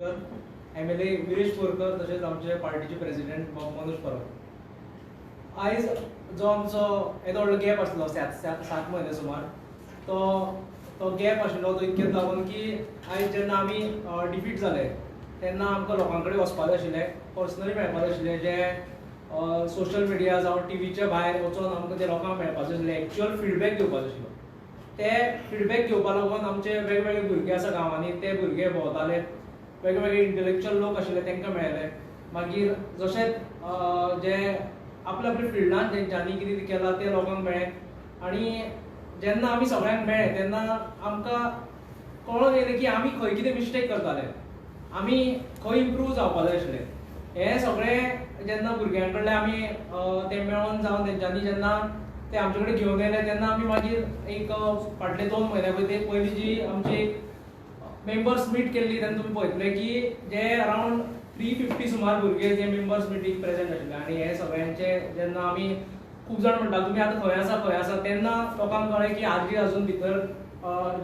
MLA Viresh Borkar तसेच आमचे पार्टीचे प्रेसिडेंट मनोज परब आयज जो आमचो येदो व्हडलो गॅप आसलो 7 म्हयने सुमार तो गॅप आशिल्लो तो इतकेच लागून की आयज जेन्ना आमी डिफीट जाले तेन्ना आमकां लोकां कडेन वचपाक जाय आशिल्लें, पर्सनली मेळपाक जाय आशिल्लें, जे सोशल मिडिया जावं टीव्हीच्या भायर वचून आमकां ते लोकांक मेळपाक जाय आशिल्लें, एक्चुअल फीडबॅक घेवपाक जाय आशिल्लो. ते फीडबॅक घेवपा लागून आमचे वेगवेगळे भुरगे आसा गांवांनी ते भुरगे भोंवताले, वेगवेगळे इंटलेक्च्युअल लोक आशिल्ले तांकां मेळ्ळे. मागीर जशें जे आपल्या आपल्या फिल्डान तेंच्यांनी कितें केलां ते लोकांक मेळ्ळें. आनी जेन्ना आमी सगळ्यांक मेळ्ळे तेन्ना आमकां कळोन येयलें की आमी खंय कितें मिस्टेक करताले, आमी खंय इम्प्रूव जावपाक जाय आशिल्लें. हें सगळें जेन्ना भुरग्यां कडल्यान आमी ते मेळोन जावन तेंच्यांनी जेन्ना ते आमचे कडेन घेवन येयले तेन्ना आमी मागीर एक फाटले 2 म्हयन्या पयलीं जी आमची मेंबर्स मीट केल्ली तेन्ना तुमी पळयतले की जे अरावंड 350 सुमार भुरगे जे मेंबर्स मिटीक प्रेजेंट आशिल्ले. आनी हे सगळ्यांचे जेन्ना आमी खूब जाण म्हणटा तुमी आतां खंय आसा तेन्ना लोकांक कळ्ळें की आजी अजून भितर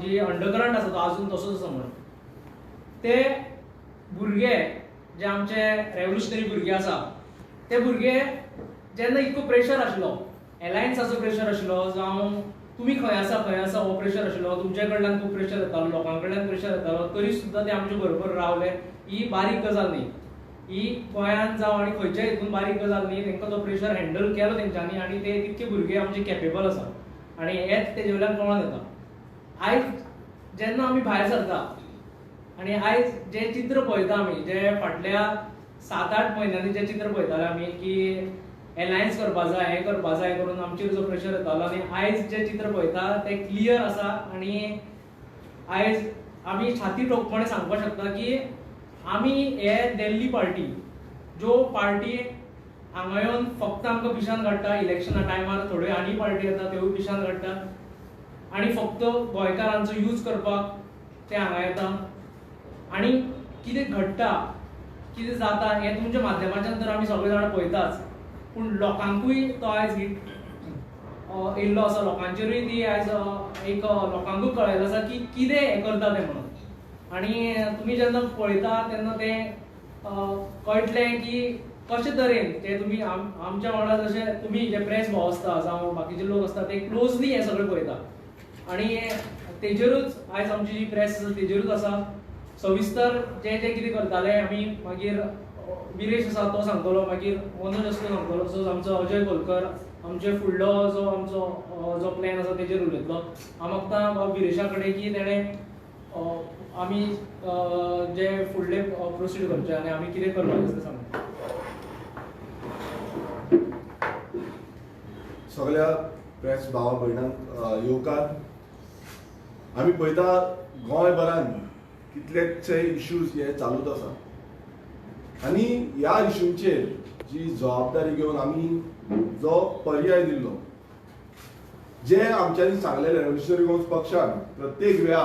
जी अंडरकरंट आसा तो अजून तसोच आसा म्हणून. ते भुरगे जे आमचे रेव्होल्युशनरी भुरगे आसा ते भुरगे जेन्ना इतको प्रेशर आशिल्लो, एलायन्साचो प्रेशर आशिल्लो जावं तुमी खंय आसा हो प्रेशर आशिल्लो, तुमचे कडल्यान खूब प्रेशर येतालो, लोकां कडल्यान प्रेशर येतालो, तरी सुद्दां ते आमचे बरोबर रावले. ही बारीक गजाल न्ही, ही गोंयांत जावं आनी खंयच्या हितून बारीक गजाल न्ही. तांकां तो प्रेशर हँडल केलो तेंच्यांनी आनी ते तितके भुरगे आमचे कॅपेबल आसा आनी हेच तेजे वयल्यान कळोन येता. आयज जेन्ना आमी भायर सरता आनी आयज जे चित्र पळयता आमी, जे फाटल्या 7-8 म्हयन्यांनी जे चित्र पळयताले आमी की एलायन्स करपा जाय, हें करपा जाय करून आमचेर जो प्रेशर येतालो, आनी आयज जे चित्र पळयता ते क्लियर आसा. आनी आयज आमी छाती ठोकपणे सांगपाक शकता की आमी हे दिल्ली पार्टी, ज्यो पार्टी हांगा येवन फक्त आमकां पिशान काडटा, इलेक्शना टायमार थोड्यो आनी पार्टी येता त्योय पिशान काडटा आनी फक्त गोंयकारांचो यूज करपाक ते हांगा येता. आनी कितें घडटा, कितें जाता हें तुमच्या माध्यमांतल्यान तर आमी सगळे जाण पळयताच, पूण लोकांकूय तो आयज येयल्लो आसा, लोकांचेरूय ती आयज एक लोकांकूय कळयलो आसा की कितें हें करता तें म्हणून. आनी तुमी जेन्ना पळयता तेन्ना तें कळटलें की कशे तरेन ते तुमी आमच्या वांगडा जशे तुमी जे प्रेस भाव आसता जावं बाकीचे लोक आसता ते क्लोजली हें सगळें पळयता. आनी तेजेरूच आयज आमची जी प्रेस आसा तेजेरूच आसा. सविस्तर जे कितें करताले आमी मागीर विरेश आसा तो सांगतलो, मागीर मनोज आसा तो सांगतलो, तसोच आमचो अजय कोलकर आमचे फुडलो जो आमचो जो प्लॅन आसा तेजेर उलयतलो. हांव मागता विरेशा कडेन की तेणें आमी जे फुडले प्रोसीड करचे आनी आमी कितें करपाचें तें सांगता. सगळ्या प्रेस भावा भयणांक येवकार. आमी पळयता गोंयभरान कितलेशे इश्यूज हे चालूच आसा आनी ह्या इश्यूंचेर जी जबाबदारी घेवन आमी जो पर्याय दिल्लो, जे आमच्यांनी सांगलेले रेव्होल्युशनरी गोंयस पक्षान प्रत्येक वेळा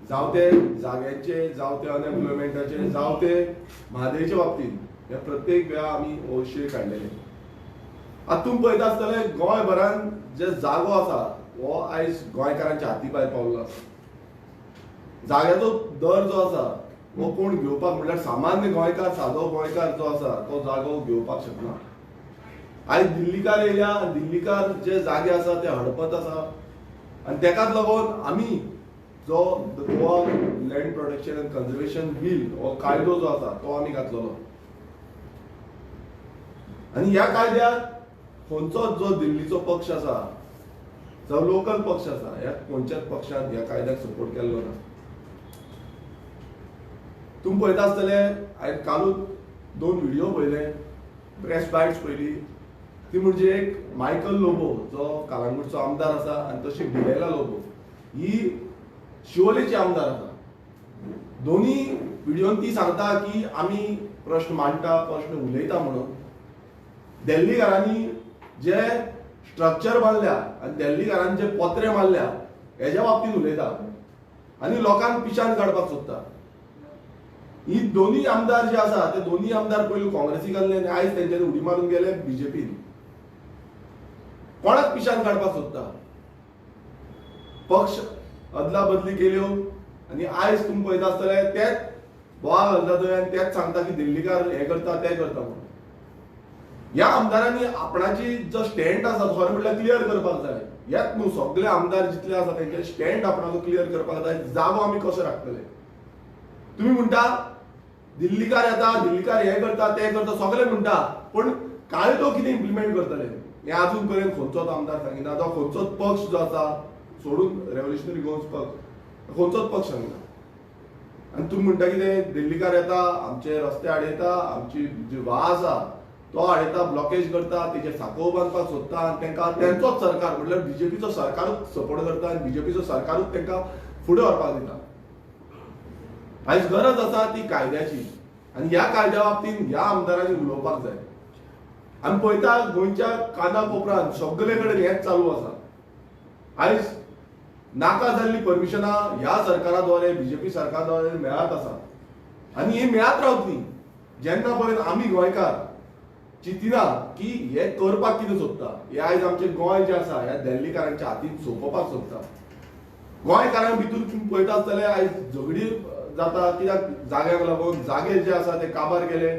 जावं ते जाग्याचे, जावं ते अनएम्प्लॉयमेंटाचे, जावं ते म्हादयच्या बाबतींत, हे प्रत्येक वेळा आमी हो विशय काडलेले. आतां तुमी पळयता आसतले गोंयभरान जे जागो आसा हो आयज गोंयकारांच्या हाती भायर पावल्लो आसा. जाग्याचो दर जो आसा हो कोण घेवपाक, म्हणल्यार सामान्य गोंयकार, सादो गोंयकार जो आसा तो जागो घेवपाक शकना. आयज दिल्लीकार येयल्या, दिल्लीकार जे जागे आसा ते हडपत आसा आनी तेकाच लागून आमी जो Goa land protection end conservation bill हो कायदो जो आसा तो आमी घातलेलो. आनी ह्या कायद्याक खंयचोच जो दिल्लीचो पक्ष आसा जावं लोकल पक्ष आसा, ह्या खंयच्याच पक्षान ह्या कायद्याक सपोर्ट केल्लो ना. तुमी पळयता आसतले हांवें कालूच 2 व्हिडिओ पळयले, प्रेस बायट्स पळयली. ती म्हणजे एक मायकल लोबो जो कालांगूटचो आमदार आसा आनी तशी बिलेला लोबो ही शिवोलेची आमदार आसा. दोनी व्हिडिओन ती सांगता की आमी प्रश्न मांडटा, प्रश्न उलयता म्हणून. दिल्लीकारांनी जे स्ट्रक्चर बांदल्या आनी दिल्लीकारांनी जे पोत्रे मारल्या हेज्या बाबतींत उलयता आनी लोकांक पिशान काडपाक सोदता. ही दोनी आमदार जे आसा ते दोनी आमदार पयलीं काँग्रेसीक आसले आनी आयज तेंच्यांनी उडी मारून गेले बीजेपीन. कोणाक पिशान काडपाक सोदता? पक्ष अदला बदली केल्यो आनी आयज तुमी पळयता आसतले तेच बोवाळ घालता थंय आनी तेच सांगता की दिल्लीकार हे करता ते करता म्हणून. ह्या आमदारांनी आपणाची जो स्टँड आसा खरें म्हणल्यार क्लियर करपाक जाय. हेच न्हू सगळे आमदार जितले आसा तेंचे स्टँड आपणाचो क्लियर करपाक जाय. जागो आमी कशे राखतले. तुम्ही म्हणटा दिल्लीकार येता, दिल्लीकार हे करता ते करता सगळे म्हणटा, पण कायदो कितें इम्प्लिमेंट करतले हे अजून पर्यंत खंयचोच आमदार सांगिना. तो खंयचोच पक्ष जो आसा सोडून रेव्होल्युशनरी गोवन्स पक्ष खंयचोच पक्ष सांगिना. आनी तुम्ही म्हणटा कितें दिल्लीकार येता, आमचे रस्ते आडयता, आमची जी वाज आसा तो आडयता, ब्लॉकेज करता, तेचे साखो बांदपाक सोदता आनी तांकां तेंचोच सरकार म्हणल्यार बीजेपीचो सरकारूच सपोर्ट करता आनी बीजेपीचो सरकारूच तांकां फुडें व्हरपाक दिता. आयज गरज आसा ती कायद्याची आनी ह्या कायद्या बाबतींत ह्या आमदारांनी उलोवपाक जाय. आमी पळयता गोंयच्या काना कोपऱ्यात सगळे कडेन हेच चालू आसा. आयज नाका जाल्ली परमिशनां ह्या सरकारा द्वारे बीजेपी सरकारा द्वारे मेळत आसा आनी ही मेळत रावतली जेन्ना पर्यंत आमी गोंयकार चिंतिना की हे करपाक कितें सोदता. हे आयज आमचें गोंय जें आसा ह्या दिल्लीकारांच्या हातीन सोंपोवपाक सोदता. गोंयकारां भितूर तुम्ही पळयता आसतले आयज झगडी जाता कित्याक जाग्याक लागून जागे जे आसा ते काबार केले.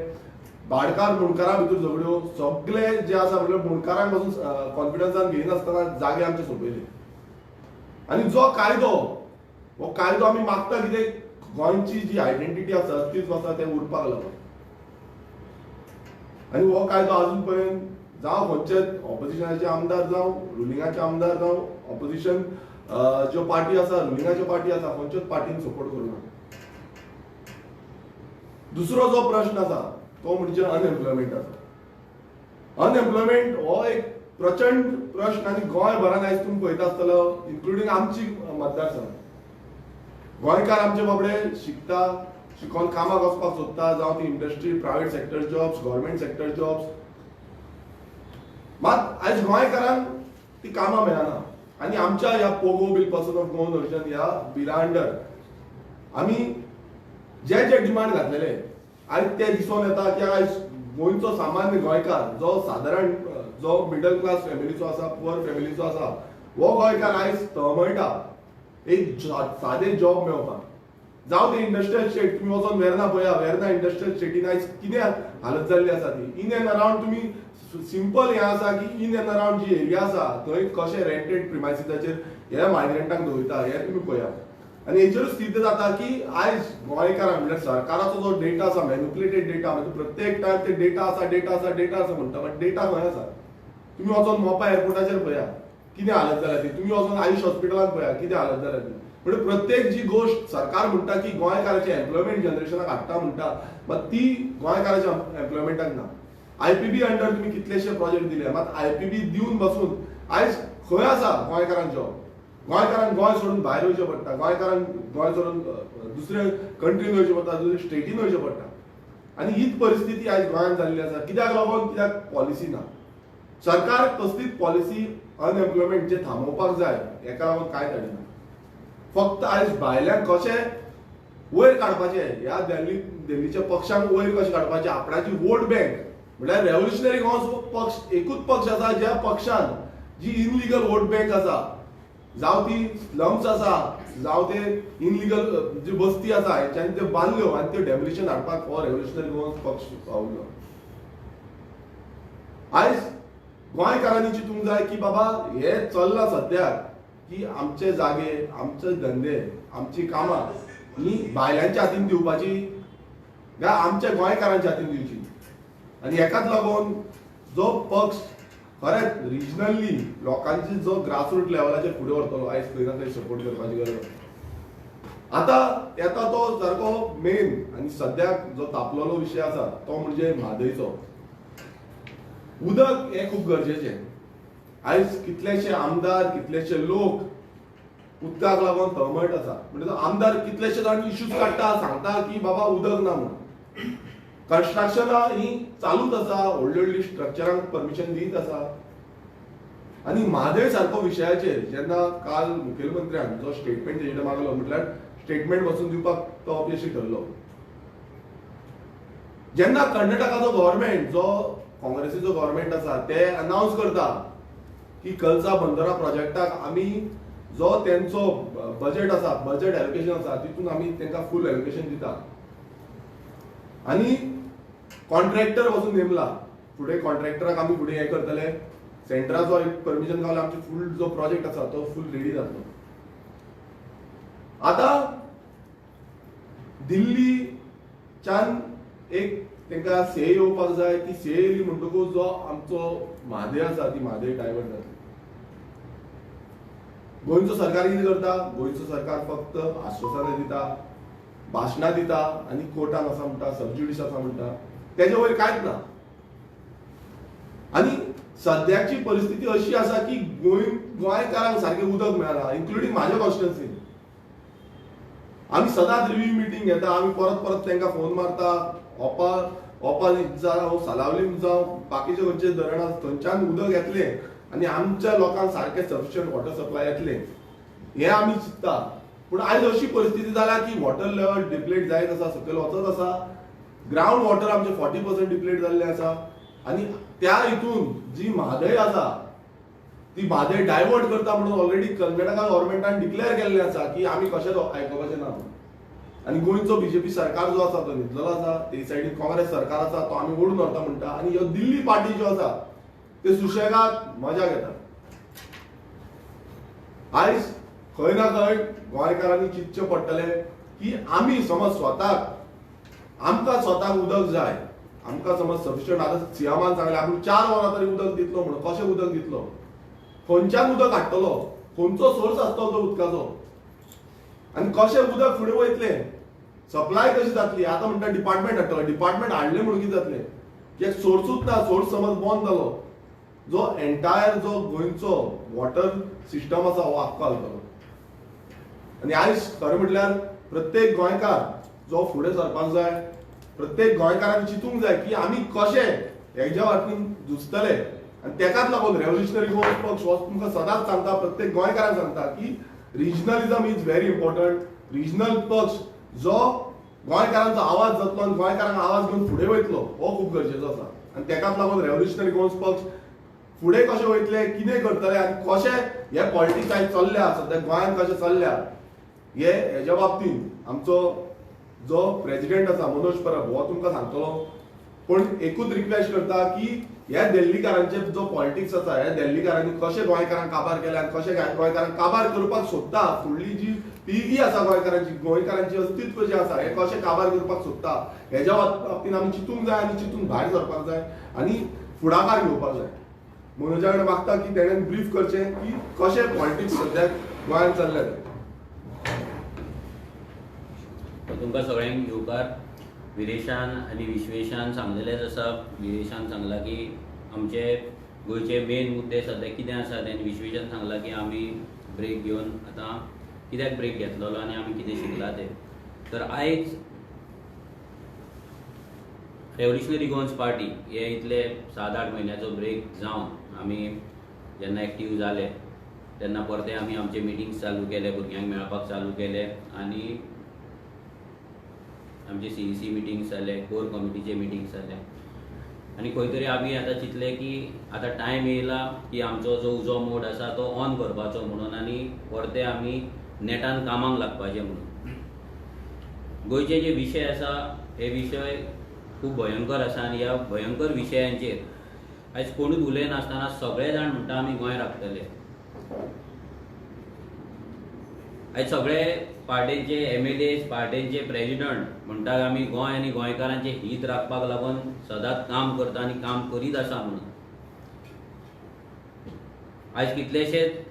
भाडकार मुणकारां भितर झगड्यो सगळे जे आसा म्हणल्यार मुणकारांक पासून कॉन्फिडन्सान घेयनासतना जागे आमचे सोंपयले. आनी जो कायदो हो कायदो आमी मागता कितें गोंयची जी आयडेंटिटी आसा अस्तित्व आसा ते उरपाक लागून. आनी हो कायदो अजून पर्यंत जावं खंयचे ऑपोजिशनाचे आमदार जावं रुलिंगाचे आमदार जावं ऑपोजिशन ज्यो पार्टी आसा रुलिंगाच्यो पार्टी आसा खंयच्योच पार्टीन सपोर्ट करूना. दुसरो जो प्रश्न आसा तो म्हणजे अनएम्प्लॉयमेंट आसा. अनएम्प्लॉयमेंट हो एक प्रचंड प्रश्न आनी गोंयभरान आयज तुम्ही पळयता आसतलो इन्क्लुडींग आमची मतदारसंघ. गोंयकार आमचे बाबडे शिकता, शिकून कामाक वचपाक सोदता, जावं ती industry, private sector jobs, government sector jobs. मात आयज गोंयकारांक ती कामां मेळना आनी आमच्या ह्या Pogo bill person of Goan origin ह्या बिला अंडर आमी जे जे डिमांड घातलेले आयज ते दिसून येता की आयज गोंयचो सामान्य गोंयकार जो सादारण जो मिडल क्लास फॅमिलीचो आसा, पुअर फॅमिलीचो आसा, हो गोंयकार आयज तळमळटा एक सादे जॉब मेळोवपाक. जावं ते इंडस्ट्रियल स्टेट तुम्ही वचून वेर्ना पळया, वेर्ना इंडस्ट्रियल स्टेटीन आयज कितें हालत जाल्ली आसा ती. इन एंड अराउंड तुम्ही सिंपल हें आसा की इन एंड अराउंड जी एरिया आसा थंय कशें रेंटेड प्रिमायसिसाचेर हे मायग्रंटांक दवरता हे तुम्ही पळया. आनी हेचेरूच स्थिती जाता की आयज गोंयकारांक म्हणल्यार सरकाराचो जो डेटा आसा मॅन्युप्युलेटेड डेटा म्हणजे प्रत्येक टायम ते डेटा आसा म्हणटा बट डेटा खंय आसा. तुम्ही वचून मोपा एअरपोर्टाचेर पळया कितें हालत जाल्या ती. तुम्ही वचून आयुष हॉस्पिटलांत पळया कितें हालत जाल्या ती. म्हणजे प्रत्येक जी गोष्ट सरकार म्हणटा की गोंयकाराचे एम्प्लॉयमेंट जनरेशनाक हाडटा म्हणटा मात ती गोंयकाराच्या एम्प्लॉयमेंटाक ना. आयपीबी अंडर तुम्ही कितलेशे प्रोजेक्ट दिले मात आयपीबी दिवन बसून आयज खंय आसा गोंयकारांक जॉब. गोंयकारांक गोंय सोडून भायर वयचें पडटा, गोंयकारांक गोंय सोडून दुसरे कंट्रीन वयचें पडटा, दुसरे स्टेटीन वयचें पडटा. आनी हीच परिस्थिती आयज गोंयांत जाल्ली आसा. कित्याक लागून कित्याक पॉलिसी ना. सरकार कसलीच पॉलिसी अनएम्प्लॉयमेंट जे थांबोवपाक जाय हेका लागून कांय काडिना. फक्त आयज भायल्यांक कशें वयर काडपाचें ह्या दिल्लीच्या पक्षांक वयर कशें काडपाचें आपणाची वोट बँक म्हणल्यार रेव्होल्युशनरी गोवन्स पक्ष एकूच पक्ष आसा ज्या पक्षान जी इनलिगल वोट बँक आसा जावं ती स्लम्स आसा जावं ते इनलिगल जी बस्ती आसा हेंच्यांनी त्यो बांदल्यो आनी त्यो डेमोलिशन हाडपाक हो रेव्होल्युशनरी गोवन्स पक्ष पावलो. आयज गोंयकारांनी चिंतूंक जाय की बाबा हे चल्लां सद्याक की आमचे जागे, आमचे धंदे, आमची कामां ही भायल्यांच्या हातीन दिवपाची काय आमच्या गोंयकारांच्या हातीन दिवची. आनी हेकाच लागून जो पक्ष खरेंच रिजनली लोकांची जो ग्रासरूट लेवलाचेर फुडें व्हरतलो आयज खंय ना खंय सपोर्ट करपाची गरज. आतां येता तो सारको मेन आनी सद्याक जो तापलेलो विशय आसा तो म्हणजे म्हादयचो. उदक हें खूब गरजेचें. आयज कितलेशे आमदार कितलेशे लोक उदकाक लागून तळमळट आसा. म्हणजे आमदार कितलेशे जाण इश्यूज काडटा सांगता की बाबा उदक ना म्हणून. कन्स्ट्रक्शनां ही चालूच आसा, व्हडली स्ट्रक्चरांक परमिशन दीत आसा. आनी म्हादय सारको विशयाचेर जेन्ना काल मुखेलमंत्र्यान जो स्टेटमेंट तेजेर मागलो म्हटल्यार स्टेटमेंट वचून दिवपाक तो अपयशी ठरलो. जेन्ना कर्नाटकाचो गव्हर्मेंट जो काँग्रेसीचो गव्हर्मेंट आसा ते अनाउन्स करता की कलसा बंदरा प्रोजेक्टाक आमी जो तेंचो बजेट आसा बजेट एलोकेशन आसा तितून आमी तांकां फूल एलोकेशन दिता आणि कॉन्ट्रॅक्टर वचून नेमला. फुडें कॉन्ट्रॅक्टराक आमी फुडें हें करतले. सेंटराचो एक परमिशन गावला, आमचे फूल जो प्रोजेक्ट आसा तो फूल रेडी जातलो. आतां दिल्लीच्यान एक तांकां से येवपाक जाय. ती से येयली म्हणटकूच जो आमचो म्हादय आसा ती म्हादय डायवर्ट जातली. गोंयचो सरकार कितें करता? गोंयचो सरकार फक्त आश्वासनां दिता, भाशणां दिता आनी कोर्टान आसा म्हणटा, सबज्युडिस आसा म्हणटा. तेच्या वयर कांयच ना. आनी सद्याची परिस्थिती अशी आसा की गोंयकारांक सारकें उदक मेळना, इन्क्लुडींग म्हाज्या कॉन्स्टिट्युएन्सीन. आमी सदांच रिव्ह्यू मिटींग घेता, आमी परत परत तांकां फोन मारता. ओपा जावं सालावलीम जावं बाकीचे खंयचे धरण आसा थंयच्यान उदक येतलें आनी आमच्या लोकांक सारकें सफिशियंट वॉटर सप्लाय येतलें हें आमी चिंतता. पूण आयज अशी परिस्थिती जाल्या की वॉटर लेवल डिप्लेट जायत आसा, सकयल वचत आसा. ग्रावंड वॉटर आमचे 40% डिप्लेट जाल्लें आसा. आनी त्या हितून जी म्हादय आसा ती म्हादय डायवर्ट करता म्हणून ऑलरेडी कर्नाटका गव्हर्मेंटान डिक्लेअर केल्लें आसा की आमी कशेंच आयकपाचें ना. आनी गोंयचो बीजेपी सरकार जो आसा तो न्हिदलेलो आसा. ते सायडीन काँग्रेस सरकार आसा तो आमी ओडून व्हरता म्हणटा. आनी ह्यो दिल्ली पार्टी ज्यो आसा ते सुशेगाद मजा घेता. आयज खंय ना खंय गोंयकारांनी चिंतचें पडटलें की आमी समज आमकां स्वताक उदक जाय. आमकां समज सफिशियंट आतां सीएमान सांगलें आमी 4 वरां तरी उदक दितलो म्हणून. कशें उदक दितलो? खंयच्यान उदक हाडटलो? खंयचो सोर्स आसतलो तो उदकाचो? आनी कशें उदक फुडें वयतलें? सप्लाय कशी जातली? आतां म्हणटा डिपार्टमेंट हाडटलो. डिपार्टमेंट हाडलें म्हणून कितें जातलें? कित्याक सोर्सूच ना. सोर्स समज बंद जालो जो एंटायर जो गोंयचो वॉटर सिस्टम आसा हो आख्खो हालतलो. आनी आयज खरें म्हटल्यार प्रत्येक गोंयकार जो फुडें सरपाक जाय, प्रत्येक गोंयकारांनी चिंतूंक जाय की आमी कशें हेज्या वाटेन झुजतले. आनी तेकाच लागून रेव्होल्युशनरी गोवा पक्ष हो तुमकां सदांच सांगता, प्रत्येक गोंयकारांक सांगता की regionalism is very important. Regional पक्ष जो गोंयकारांचो आवाज जातलो आनी गोंयकारांक आवाज घेवन फुडें वयतलो हो खूब गरजेचो आसा. आनी तेकाच लागून रेव्होल्युशनरी गोवा पक्ष फुडें कशें वयतले, कितें करतले आनी कशें हे पॉलिटिक्स आयज चल्ल्या सद्या गोंयांत कशें चल्ल्या हेज्या बाबतीन आमचो जो प्रेसिडेंट आसा मनोज परब हो तुमकां सांगतलो. पूण एकूच रिक्वेस्ट करता की ह्या दिल्लीकारांचे जो पॉलिटिक्स आसा ह्या दिल्लीकारांनी कशें गोंयकारांक काबार केल्या आनी कशें गोंयकारांक काबार करपाक सोदता. फुडली जी पिळगी आसा गोंयकारांची अस्तित्व जें आसा हें कशें काबार करपाक सोदता हेज्या बाबतीन आमी चिंतूंक जाय आनी चिंतून भायर सरपाक जाय आनी फुडाकार घेवपाक जाय. मनोजा कडेन मागता की तेणेन ब्रीफ करचें की कशें पॉलिटिक्स सद्याक गोंयांत चल्ल्या तें. तुमकां सगळ्यांक येवकार. विरेशान आनी विश्वेशान सांगलेलेच आसा. विरेशान सांगला की आमचे गोंयचे मेन मुद्दे सद्या कितें आसा तें. विश्वेशान सांगला की आमी ब्रेक घेवन आतां कित्याक ब्रेक घेतलेलो आनी आमी कितें शिकला तें. तर आयज रेव्होल्युशनरी गोवन्स पार्टी हे इतले 7-8 म्हयन्याचो ब्रेक जावन आमी जेन्ना एक्टीव जाले तेन्ना परते आमी आमचे मिटिंग्स चालू केले, भुरग्यांक मेळपाक चालू केले आनी आमचे CEC मिटिंग्स जाले, कोर कमिटीचे मिटिंग्स जाले आनी खंय तरी आमी आतां चिंतलें की आतां टायम येयला की आमचो जो उजो मोड आसा तो ऑन करपाचो म्हणून आनी परते आमी नेटान कामाक लागपाचें म्हणून. गोंयचे जे विशय आसा हे विशय खूब भयंकर आसा आनी ह्या भयंकर विशयांचेर आयज कोणूच उलयनासतना सगळे जाण म्हणटा आमी गोंय राखतले. आयज सगळे पार्टेंचे MLAs, पार्टेंचे प्रेसिडेंट म्हणटा आमी गोंय आनी गोंयकारांचे हीत राखपाक लागून सदांच काम करता आनी काम करीत आसा म्हणून. आयज कितलेशेच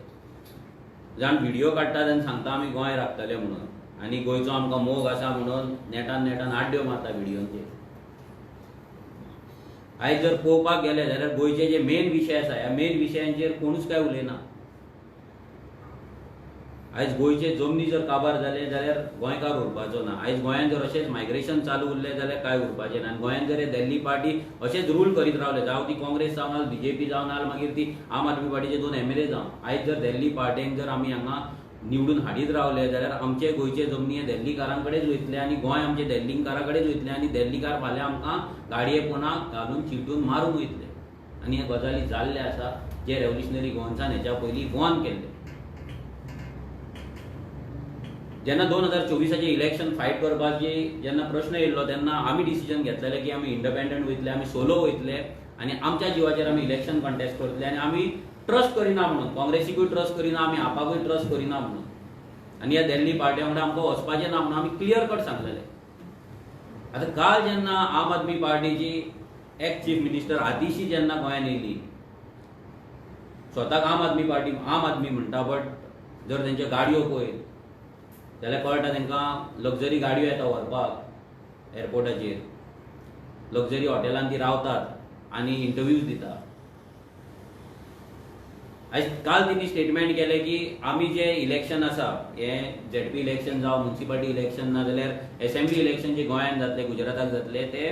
जाण व्हिडिओ काडटात आनी सांगता आमी गोंय राखतले म्हणून आनी गोंयचो आमकां मोग आसा म्हणून नेटान आड्ड्यो मारता व्हिडिओचेर. आयज जर पळोवपाक गेले जाल्यार गोंयचे जे मेन विशय आसा ह्या मेन विशयांचेर कोणूच काय उलयना. आयज गोंयचे जमनी जर काबार जाले जाल्यार गोंयकार उरपाचो ना. आयज गोंयांत जर अशेंच मायग्रेशन चालू उरलें जाल्यार काय उरपाचें ना. आनी गोंयांत जर दिल्ली पार्टी अशेंच रूल करीत रावले, जावं ती काँग्रेस जावन नाल, BJP जावन नाल, मागीर ती आम आदमी पार्टीचे 2 MLA जावन, आयज जर दिल्ली पार्टीक जर आमी हांगा निवडून हाडीत रावले जाल्यार आमचे गोंयचे जमनी हे दिल्लीकारां कडेच वयतले आनी गोंय आमचे दिल्लीकारां कडेच वयतलें आनी दिल्लीकार फाल्यां आमकां गाडयेपणाक घालून चिड्डून मारून वयतले. आनी हे गजाली जाल्ले आसा जे रेव्होल्युशनरी गोवन्सान हेच्या पयलीं वॉर्न केल्ले. जेन्ना 2024चे इलेक्शन फायट करपाची जेन्ना प्रश्न येयल्लो तेन्ना आमी डिसिजन घेतलेलें की आमी इंडिपेंडंट वयतले, आमी सोलो वयतले आनी आमच्या जिवाचेर आमी इलेक्शन कंटेस्ट करतले आनी आमी ट्रस्ट करिना म्हणून, काँग्रेसीकूय ट्रस्ट करिना, आमी आपाकूय ट्रस्ट करिना म्हणून आनी ह्या दिल्ली पार्टी वांगडा आमकां वचपाचें ना म्हणून आमी क्लियर कट सांगलेलें. आतां काल जेन्ना आम आदमी पार्टीची एक्स चीफ मिनिस्टर आतिशी जेन्ना गोंयांत येयली, स्वताक आम आदमी म्हणटा, बट जर तेंच्यो गाडयो पळय जाल्यार कळटा तांकां लक्झरी गाडयो येता व्हरपाक एअरपोर्टाचेर, लक्झरी हॉटेलांत ती रावतात आनी इंटरव्यूज दिता. काल तेणी स्टेटमेंट केलें की आमी जे इलेक्शन आसा, हें ZP इलेक्शन जावं, म्युनिसिपालिटी इलेक्शन ना जाल्यार असेंब्ली इलेक्शन जे गोंयांत जातले, गुजराताक जातले, ते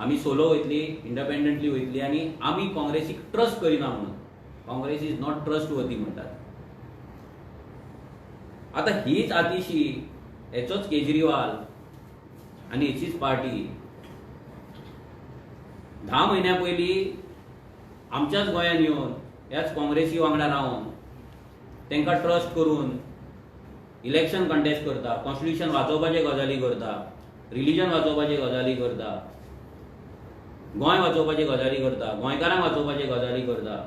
आमी सोलो वयतली, इंडिपेंडंटली वयतली आनी आमी काँग्रेसीक ट्रस्ट करिना म्हणून. काँग्रेस इज नॉट ट्रस्ट वर्दी म्हणटात. आतां हीच आतिशी, हेचोच केजरीवाल आनी हेचीच पार्टी 10 म्हयन्या पयलीं आमच्याच गोंयांत येवन ह्याच काँग्रेसी वांगडा रावन तांकां ट्रस्ट करून इलेक्शन कंटेस्ट करता, कॉन्स्टिट्यूशन वाचोवपाचे गजाली करता, रिलीजन वाचोवपाचे गजाली करता, गोंय वाचोवपाचे गजाली करता, गोंयकारांक वाचोवपाचे गजाली करता.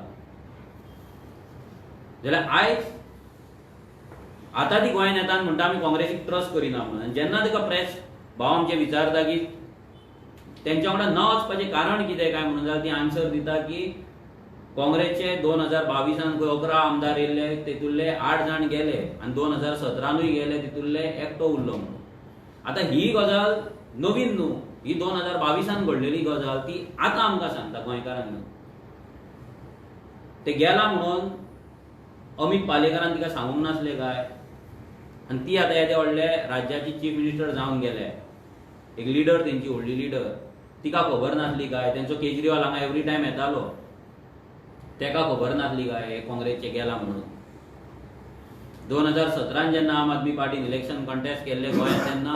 जाल्यार आयज आतां ती गोंयांत येता आनी म्हणटा आमी काँग्रेसीक ट्रस्ट करिना म्हणून. जेन्ना ताका प्रेस भाव आमचे विचारता की तेंच्या वांगडा न वचपाचें कारण कितें काय म्हणून, जाल्यार ती आन्सर दिता की काँग्रेसचे 2022 खंय 11 आमदार येयले, तेतूंतले 8 जाण गेले आनी 2017 गेले, तितूंतले एकटो उरलो म्हणून. आतां ही गजाल नवीन न्हू, ही 2022 घडलेली गजाल, ती आतां आमकां सांगता गोंयकारांक. ते गेला म्हणून अमित पालेकरान तिका सांगूंक नासले काय, आनी ती आतां येदे व्हडले राज्याची चीफ मिनिस्टर जावन गेले. एक लिडर, तेंची व्हडली लिडर, तिका खबर नासली काय? तेंचो केजरीवाल हांगा एवरी टायम येतालो, तेका खबर नासली काय हे काँग्रेसचे गेला म्हणून? 2017 जेन्ना आम आदमी पार्टीन इलेक्शन कंटेस्ट केल्ले गोंयांत, तेन्ना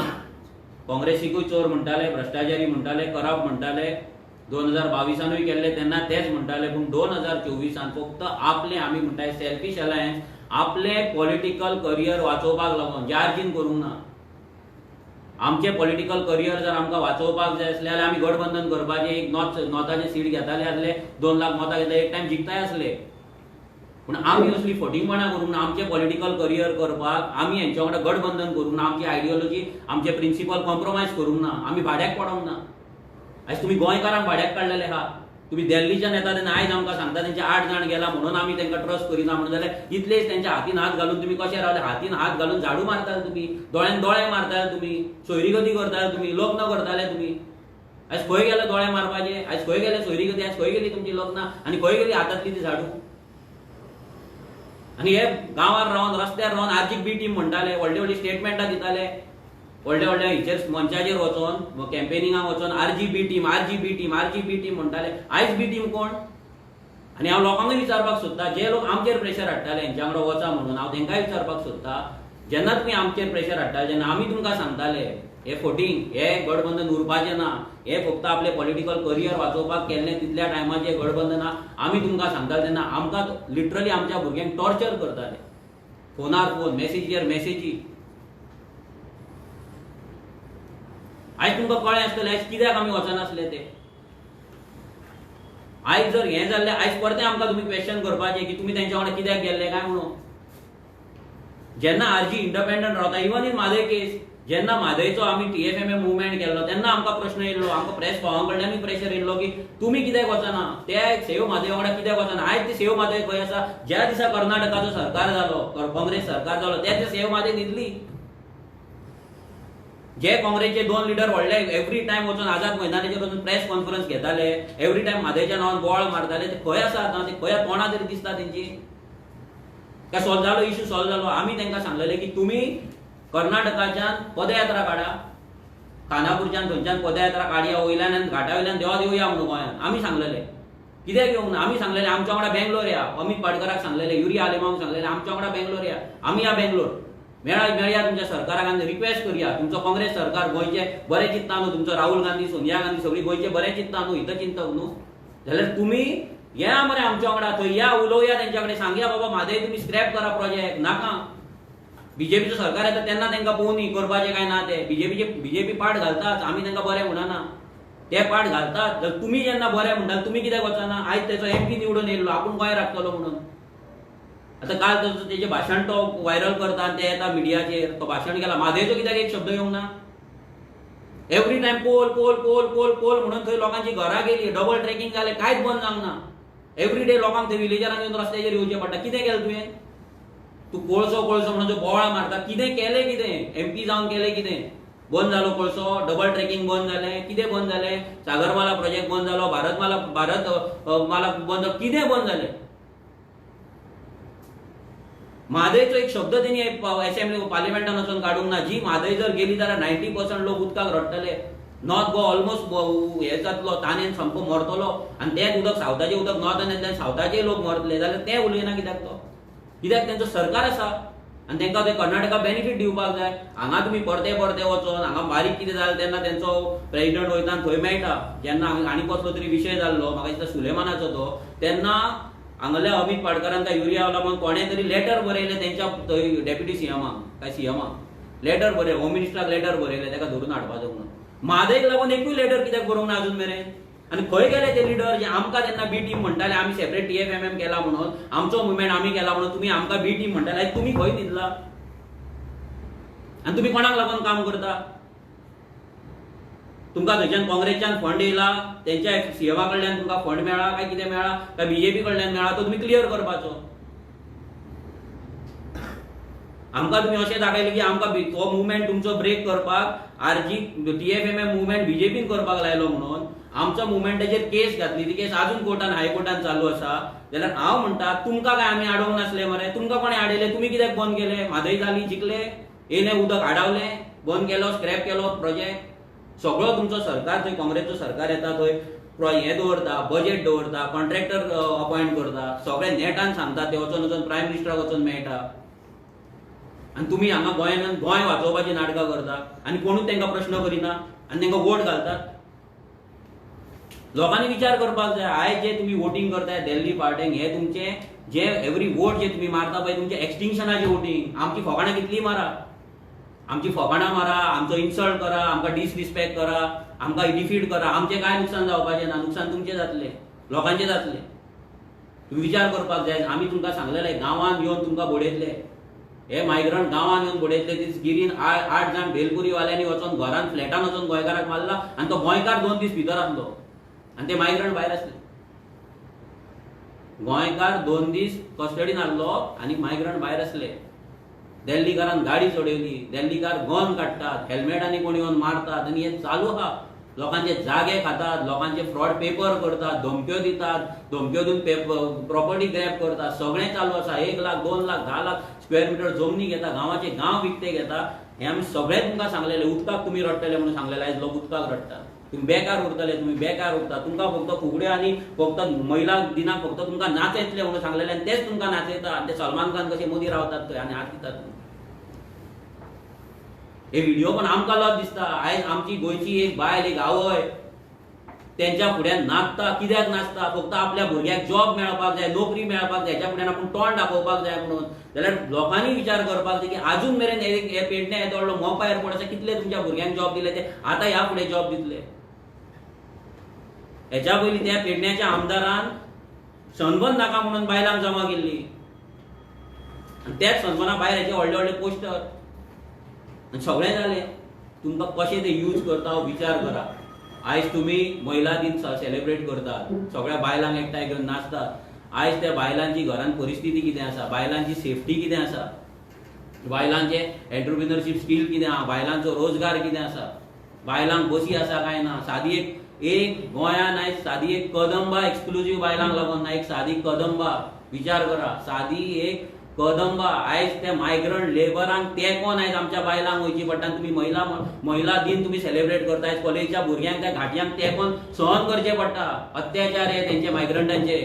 काँग्रेसीकूय चोर म्हणटाले, भ्रष्टाचारी म्हणटाले, करप्ट म्हणटाले. 2022 केल्ले तेन्ना तेच म्हणटाले. पूण 2024 फक्त आपले, आमी म्हणटाय सेल्फिश अलायन्स, आपले पॉलिटिकल करियर वाचोवपाक लागून जार्जीन करूंक ना. आमचे पॉलिटिकल करियर जर आमकां वाचोवपाक जाय आसले जाल्यार आमी गठबंधन करपाचें, एक नॉर्थाचें सीट घेताले आसले, 2 लाख मतां घेतले, एक टायम जिखताय आसले. पूण आमी असली फटिंगपणां करूंक ना. आमचें पॉलिटिकल करियर करपाक आमी हेंच्या वांगडा गठबंधन करूंक ना. आमची आयडियोलॉजी, आमचे प्रिंसिपल कॉम्प्रोमायज करूंक ना. आमी भाड्याक पडोंक ना. आयज तुमी गोंयकारांक भाड्याक काडलेले आहा. तुमी दिल्लीच्यान येता तेन्ना आयज आमकां सांगता तेंचे 8 जाण गेला म्हणून आमी तांकां ट्रस्ट करिना म्हणून. जाल्यार इतलेच तेंच्या हातीन हात घालून तुमी कशे रावले? हातीन हात घालून झाडू मारताले तुमी, दोळ्यान दोळे मारताले तुमी, सोयरीगती करताले तुमी, लग्न करताले तुमी. आयज खंय गेले दोळे मारपाचे? आयज खंय गेले सोयरीगती? आयज खंय गेली तुमची लग्नां? आनी खंय गेली हातांतली ती झाडू? आनी हे गांवांत रावन, रस्त्यार रावन आर्जीक बी टीम म्हणटाले, व्हडली व्हडली स्टेटमेंटां दिताले, व्हडल्या व्हडल्या हिचेर मंचाचेर वचोन, कॅम्पेनिंगाक वचोन RGB टीम म्हणटाले. आयज बी टीम कोण? आनी हांव लोकांकूय विचारपाक सोदता, जे लोक आमचेर प्रेशर हाडटाले हेंच्या वांगडा वचा म्हणून, हांव तेंकांय विचारपाक सोदता, जेन्ना तुमी आमचेर प्रेशर हाडटाले, जेन्ना आमी तुमकां सांगताले हे फटींग, हे गठबंधन उरपाचें ना, हे फक्त आपले पॉलिटिकल करियर वाचोवपाक केल्लें, तितल्या टायमाचे गठबंधन आमी तुमकां सांगताले, तेन्ना आमकां लिटरली आमच्या भुरग्यांक टॉर्चर करताले. फोनार फोन, मेसेजीचेर मेसेजी. आयज तुमकां कळ्ळें आसतलें आयज कित्याक आमी वचनासले ते. आयज जर हें जाल्लें, आयज परतें आमकां तुमी क्वेश्चन करपाचें की तुमी तेंच्या वांगडा कित्याक गेल्ले काय म्हणून. जेन्ना RG इंडिपेंडंट रावता, इवन इन म्हादय केस, जेन्ना म्हादयचो आमी TFMA मुवमेंट केल्लो तेन्ना आमकां प्रश्न येयल्लो, आमकां प्रेस भावां कडल्यानूय प्रेशर येयल्लो की तुमी कित्याक वचना, ते सेव म्हादय वांगडा कित्याक वचना. आयज ते सेव म्हादय खंय आसा? ज्या दिसा कर्नाटकाचो सरकार जालो, काँग्रेस सरकार जालो, त्या सेव म्हादय न्हिदली. जे काँग्रेसचे 2 लिडर व्हडले एवरी टायम वचून आझाद मैदानाचेर वचून प्रेस कॉन्फरन्स घेताले, एवरी टायम म्हादयच्या नांवान बोवाळ मारताले, ते खंय आसा आतां? ते खंय तोंडां तरी दिसता तेंची? काय सॉल्व जालो? इश्यू सॉल्व जालो? आमी तांकां सांगलेलें की तुमी कर्नाटकाच्यान पदयात्रा काडा, खानापूरच्यान थंयच्यान पदयात्रा काडया, वयल्यान आनी घाटा वयल्यान देवा येवया म्हणून गोंयांत. आमी सांगलेलें. कित्याक येवंक ना? आमी सांगलेलें आमच्या वांगडा बेंगलोर या. अमित पाडकराक सांगलेलें, युरी आलेमांक सांगलेलें आमच्या वांगडा बेंगलोर या. आमी या बेंगलोर, मेळया तुमच्या सरकाराक आनी रिक्वेस्ट करया. तुमचो काँग्रेस सरकार गोंयचे बरें चिंतता न्हू, तुमचो राहुल गांधी, सोनिया गांधी सगळीं गोंयचे बरें चिंतता न्हू, हितचिंतक न्हू, जाल्यार तुमी या मरे आमच्या वांगडा, थंय या, उलोवया तेंच्या कडेन, सांगया बाबा म्हादय तुमी स्क्रॅप करा प्रोजेक्ट, नाका. बीजेपीचं सरकार येता तेन्ना तांकां पळोवन करपाचें काय ना ते बीजेपी पाट घालतात आमी तांकां बरें म्हणना ते पाट घालतात जर तुमी जेन्ना बरें म्हणटा तुमी कित्याक वचना आयज तेचो MP निवडून येयल्लो आपूण गोंय राखतलो म्हणून आतां काल तेजें भाशण तो व्हायरल करता आनी ते येता मिडियाचेर तो भाशण केला म्हादयचो कित्याक एक शब्द येवंक ना every time poll poll poll poll poll म्हणून थंय लोकांची घरां गेली डबल ट्रॅकिंग जालें कांयच बंद जावंक ना एवरी डे लोकांक थंय विलेजारांक येवन रस्त्याचेर येवचें पडटा कितें केलें तुवें तूं कोळसो म्हणून जो बोवाळ मारता कितें केलें कितें MP जावन केलें कितें बंद जालो कोळसो डबल ट्रॅकिंग बंद जालें कितें बंद जालें सागरमाला प्रोजेक्ट बंद जालो भारत माला बंद जालो कितें बंद जालें म्हादयचो एक शब्द तेणी असेंब्ली पार्लिमेंटान वचून काडूंक ना जी म्हादय जर गेली जाल्यार 90% लोक उदकाक रडटले नॉर्थ गोवा ऑलमोस्ट हे जातलो ताणेन सामको मरतलो आनी तेंच उदक सावथाचें उदक नॉर्थान येतलें सावथाचे लोक मरतले जाल्यार ते उलयना कित्याक तेंचो सरकार आसा आनी तांकां ते कर्नाटका बेनिफीट दिवपाक जाय हांगा तुमी परते वचोन हांगा बारीक कितें जालें तेन्ना तेंचो प्रेसिडेंट वयता आनी थंय मेळटा जेन्ना आनी कसलो तरी विशय जाल्लो म्हाका दिसता सुलेमानाचो तो तेन्ना हांगल्या अमित पाडकरान काय युरिया लागून कोणें तरी लेटर बरयलें तेंच्या थंय डेप्युटी सीएमाक लेटर बरयलें होम मिनिस्टराक लेटर बरयलें ताका धरून हाडपाचो म्हणून म्हादयक लागून एकूय लेटर कित्याक बरोवंक ना अजून मेरेन आनी खंय गेले ते लिडर जे आमकां तेन्ना बी टीम म्हणटाले आमी सेपरेट TFMM केला म्हणून आमचो मुवमेंट आमी केला म्हणून तुमी आमकां बी टीम म्हणटाले तुमी खंय दितला आनी तुमी कोणाक लागून काम करता तुमकां थंयच्यान काँग्रेसच्यान फंड येयला तेंच्या सीएमा कडल्यान तुमकां फंड मेळ्ळा काय कितें मेळ्ळा काय BJP कडल्यान मेळ्ळा तो तुमी क्लियर करपाचो आमकां तुमी अशें दाखयलें की आमकां तो मुवमेंट तुमचो ब्रेक करपाक TFMM मुवमेंट BJPन करपाक लायलो म्हणून आमच्या मुवमेंटाचेर केस घातली ती केस अजून कोर्टान हायकोर्टान चालू आसा जाल्यार हांव म्हणटा तुमकां काय आमी आडोवंक नासले मरे तुमकां कोणें आडयले तुमी कित्याक बंद केले म्हादय जाली जिखले येयलें उदक आडावलें बंद केलो स्क्रॅप केलो प्रोजेक्ट सगळो तुमचो सरकार थंय काँग्रेसचो सरकार येता थंय हें दवरता बजेट दवरता कॉन्ट्रॅक्टर अपॉयंट करता सगळे नेटान सांगता ते वचून प्रायम मिनिस्टराक वचून मेळटा आनी तुमी हांगा गोंयांत गोंय वाचोवपाची नाटकां करता आनी कोणूच तांकां प्रश्न करिना आनी तांकां वोट घालतात लोकांनी विचार करपाक जाय आयज जे तुमी वोटींग करताय दिल्ली पार्टीक हे तुमचे जे एवरी वोट जे तुमी मारता पळय तुमचे एक्सटिंक्शनाचे वोटींग आमची फकाणां कितली मारा आमची फकाणां मारा आमचो इन्सल्ट करा आमकां डिसरिस्पेक्ट करा आमकां डिफीट करा आमचें कांय नुकसान जावपाचें ना नुकसान तुमचें जातलें लोकांचें जातलें तुम्ही विचार करपाक जाय आमी तुमकां सांगलेलें गांवांत येवन तुमकां बोडयतले हे मायग्रंट गांवांत येवन बोडयतले दीस गिरीन 8 जाण भेलपुरीवाल्यांनी वचून घरान फ्लॅटान वचून गोंयकाराक मारला आनी तो गोंयकार 2 दीस भितर आसलो आनी ते मायग्रंट भायर आसले गोंयकार 2 दीस कस्टडीन आसलो आनी मायग्रंट भायर आसले दिल्लीकारान गाडी चडयली दिल्लीकार गन काडटात हेल्मेटांनी कोण येवन मारतात आनी हे चालू आहा लोकांचे जागे खातात लोकांचे फ्रॉड पेपर करतात धमक्यो दितात धमक्यो दिवन प्रॉपर्टी ग्रॅब करतात सगळें चालू आसा 1 लाख 2 लाख 10 लाख स्क्वेअर मिटर जमनी घेता गांवाचे गांव विकते घेता हे आमी सगळें तुमकां सांगलेलें उदकाक तुमी रडटले म्हणून सांगलेलें आयज लोक उदकाक रडटात तुम्ही बेकार उरतले तुम्ही बेकार उरता तुमकां फक्त फुगड्यो आनी फक्त महिला दिनाक फक्त तुमकां नाच येतले म्हणून सांगलेलें आनी तेच तुमकां नाचयता आनी ते सलमान खान कशे मोदी रावतात थंय आनी हात दितात हे व्हिडिओ पण आमकां लज दिसता आयज आमची गोंयची एक बायल एक आवय तेंच्या फुड्यान नाचता कित्याक नाचता फक्त आपल्या भुरग्याक जॉब मेळपाक जाय नोकरी मेळपाक जाय हेच्या फुड्यान आपूण तोंड दाखोवपाक जाय म्हणून जाल्यार लोकांनी विचार करपाक जाय की अजून मेरेन हे पेडणे येदो व्हडलो मोपा एअरपोर्ट आसा कितले तुमच्या भुरग्यांक जॉब दिले ते आतां ह्या फुडें जॉब दितले हेच्या पयलीं त्या पेडण्याच्या आमदारान सनबर्न नाका म्हणून बायलांक जमा केल्ली आनी त्याच सनबर्ना भायर हेचे व्हडले व्हडले पोस्टर सगळें जालें तुमकां कशें ते यूज करता हो विचार करा आयज तुमी महिला दिन सेलिब्रेट करतात सगळ्या बायलांक एकठांय घेवन नाचतात आयज त्या बायलांची घरान परिस्थिती कितें आसा बायलांची सेफ्टी कितें आसा बायलांचे एंटरप्रिनरशीप स्कील कितें आहा बायलांचो रोजगार कितें आसा बायलांक बसी आसा काय ना सादी एक गोंयान आयज सादी एक कदंबा एक्सक्लुझिव्ह बायलांक लागून ना एक सादी कदंबा विचार करा सादी एक कदंबा आयज ते मायग्रंट लेबरांक तेंकोन आयज आमच्या बायलांक वयची पडटा तुमी महिला दिन तुमी सेलिब्रेट करता कॉलेजच्या भुरग्यांक त्या घाटयांक तेंकोन सहन करचें पडटा अत्याचार हे तेंचे मायग्रंटांचे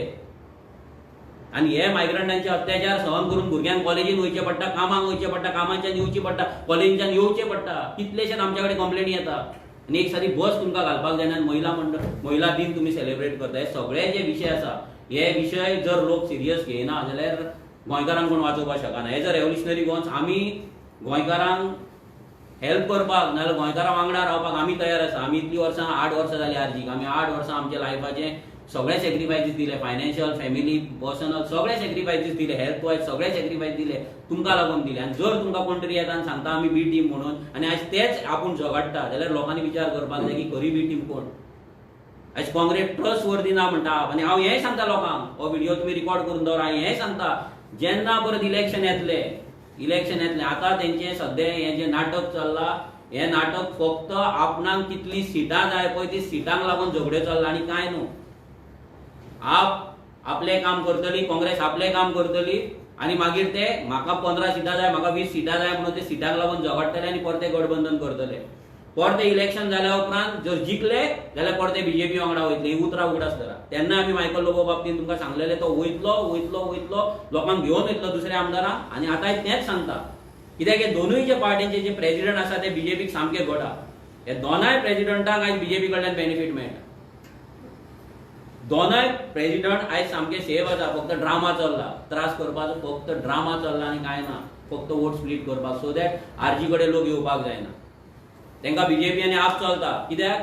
आनी हे मायग्रंटांचे अत्याचार सहन करून भुरग्यांक कॉलेजीन वयचें पडटा कामाक वयचें पडटा कामाच्यान येवचें पडटा कॉलेजीच्यान येवचें पडटा कितलेशेच आमच्या कडेन कंप्लेनी येता आनी एक सारी बस तुमकां घालपाक जायना महिला दिन तुमी सेलिब्रेट करता हे सगळे जे विशय आसा हे विशय जर लोक सिरियस घेयना जाल्यार गोंयकारांक कोण वाचोवपाक शकना हे जर रेव्होल्युशनरी गोन्स आमी गोंयकारांक हेल्प करपाक नाजाल्यार गोंयकारां वांगडा रावपाक आमी तयार आसा. आमी इतलीं वर्सां 8 वर्सां जालीं आरजीक. आमी 8 वर्सां आमच्या लायफाचे सगळे सॅक्रिफायसीस दिले, फायनान्शियल, फॅमिली, पर्सनल सगळे सॅक्रिफायसीस दिले, हेल्थ वायज सगळे सॅक्रिफायस दिले, तुमकां लागून दिले. आनी जर तुमकां कोण तरी येता आनी सांगता आमी बी टीम म्हणून आनी आयज तेच आपूण झगडटा जाल्यार लोकांनी विचार करपाक जाय की खरी बी टीम कोण. आयज काँग्रेस ट्रस्ट वर्दी ना म्हणटा आनी हांव हेंय सांगता लोकांक, हो व्हिडिओ तुमी रिकॉर्ड करून दवरा. हांव हेंय सांगता जेन्ना परत इलेक्शन येतलें आतां तेंचें सद्या हें जें नाटक चल्लां, हें नाटक फक्त आपणाक कितलीं सिटां जाय पळय ती सिटांक लागून झगड्यो चल्ला आनी कांय न्हू. आप आपलें काम करतली, काँग्रेस आपलें काम करतली आनी मागीर ते म्हाका 15 सिटां जाय, म्हाका 20 सिटां जाय म्हणून ते सिटांक लागून झगडटले आनी परते गठबंधन करतले. परते इलेक्शन जाल्या उपरांत जर जिखले जाल्यार परते बीजेपी वांगडा वयतले. ही उतरां उगडास करा. तेन्ना आमी मायकल लोबो बाबतींत तुमकां सांगलेले तो वयतलो लोकांक घेवन वयतलो दुसऱ्या आमदारांक. आनी आतां तेंच सांगता कित्याक हे दोनूय पार्टीचे जे प्रेसिडेंट आसा ते बीजेपीक सामके घोडा. हे दोनाय प्रेसिडेंटांक आयज बीजेपी कडल्यान बेनिफीट मेळटा. दोनाय प्रेसिडेंट आयज सामके सेफ आसा. फक्त ड्रामा चल्ला, त्रास करपाचो फक्त ड्रामा चल्ला आनी कांय ना. फक्त वोट स्प्लीट करपाक, सो दॅट आरजी कडेन लोक येवपाक जायना. तांकां बीजेपी आनी आप चलता कित्याक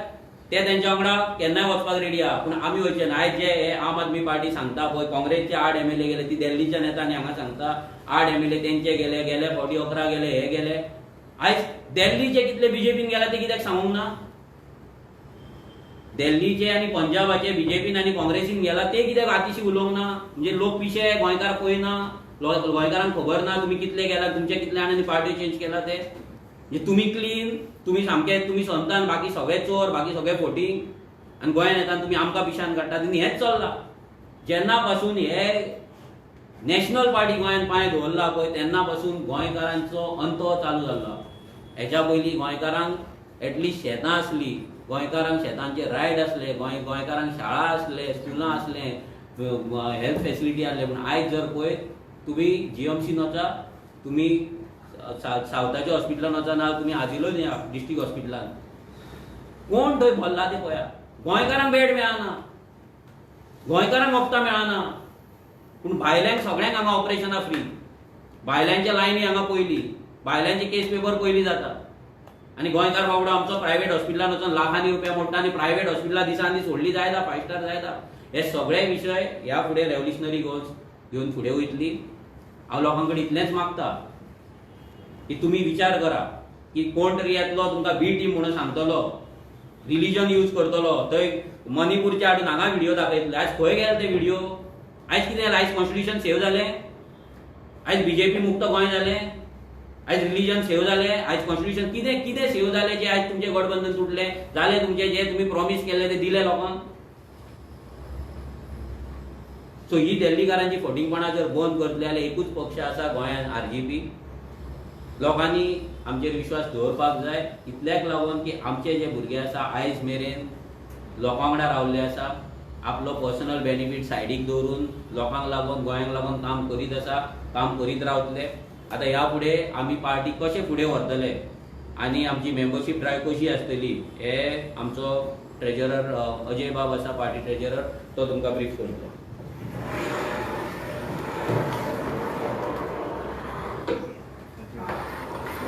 ते तेंच्या वांगडा केन्नाय वचपाक रेडी आहा. पूण आमी वयचे ना. आयज जे हे आम आदमी पार्टी सांगता पळय काँग्रेसचे 8 MLA गेले, ती दिल्लीच्या नेत्यांनी हांगा सांगता 8 MLA तेंचे गेले फावटी 11 गेले, हे गेले. आयज दिल्लीचे कितले बीजेपीन गेला ते कित्याक सांगूंक ना. दिल्लीचे आनी पंजाबाचे बीजेपीन आनी काँग्रेसीन गेला ते कित्याक आतिशी उलोवंक ना. म्हणजे लोक पिशे गोंयकार पळयना, गोंयकारांक खबर ना तुमी कितले गेला, तुमचे कितले आनी पार्टी चेंज केला ते. म्हणजे तुमी क्लीन, तुमी सामके तुमी संतान, बाकी सगळे चोर, बाकी सगळे फोटींग आनी गोंयांत येता तुमी आमकां पिशान काडटात आनी हेंच चल्लां. जेन्ना पासून हे नॅशनल पार्टी गोंयांत पांय दवरला पळय तेन्ना पासून गोंयकारांचो अंत चालू जाल्लो. हेच्या पयलीं गोंयकारांक एटलिस्ट शेतां आसलीं, गोंयकारांक शेतांचे रायट आसले, गोंयकारांक शाळा आसले, स्कुलां आसले, हेल्थ फेसिलिटी आसले. पूण आयज जर पळय तुमी GMCन वचा, तुमी सावथाच्या हॉस्पिटलान वचा ना, तुमी आजिलोन या डिस्ट्रिक्ट हॉस्पिटलान, कोण थंय भरला ते पळया. गोंयकारांक बेड मेळना, गोंयकारांक वखदां मेळना. पूण भायल्यांक सगळ्यांक हांगा ऑपरेशनां फ्री. भायल्यांच्या लायनी हांगा पयली, भायल्यांचे केस पेपर पयली जाता. आनी गोंयकार बाबडो आमचो प्रायवेट हॉस्पिटलान वचून लाखांनी रुपया मोडटा आनी प्रायवेट हॉस्पिटलां दिसान दीस व्हडली जायता, 5 स्टार जायता. हे सगळे विशय ह्या फुडें रेव्होल्युशनरी गोल्स घेवन फुडें वयतली. हांव लोकां कडेन इतलेंच मागता की तुमी विचार करा की कोण तरी येतलो तुमकां बी टीम म्हणून सांगतलो, रिलीजन यूज करतलो, थंय मणिपूरचे हाडून हांगा व्हिडिओ दाखयतले. आयज खंय गेले ते व्हिडिओ? आयज कितें जालें? आयज कॉन्स्टिट्यूशन सेव जालें? आयज बीजेपी मुक्त गोंय जालें? आयज रिलीजन सेव जालें? आयज कॉन्स्टिट्यूशन कितें सेव जालें जे आयज तुमचें गठबंधन तुटलें? जालें तुमचें जे तुमी प्रॉमिस केल्लें ते दिलें लोकांक? सो ही दिल्लीकारांची फटींगपणां जर बंद करतले जाल्यार एकूच पक्ष आसा गोंयांत, RGP. लोकांनी आमचेर विश्वास दवरपाक जाय. इतल्याक लागून की आमचे जे भुरगे आसा आयज मेरेन लोकां वांगडा रावल्ले आसा, आपलो पर्सनल बेनिफीट सायडीक दवरून लोकांक लागून, गोंयांक लागून काम करीत आसा, काम करीत रावतले. आतां ह्या फुडें आमी पार्टी कशे फुडें व्हरतले आनी आमची मेंबरशीप ड्रायव्ह कशी आसतली हे आमचो ट्रेजरर अजय बाब आसा, पार्टी ट्रेजरर, तो तुमकां ब्रीफ करतलो.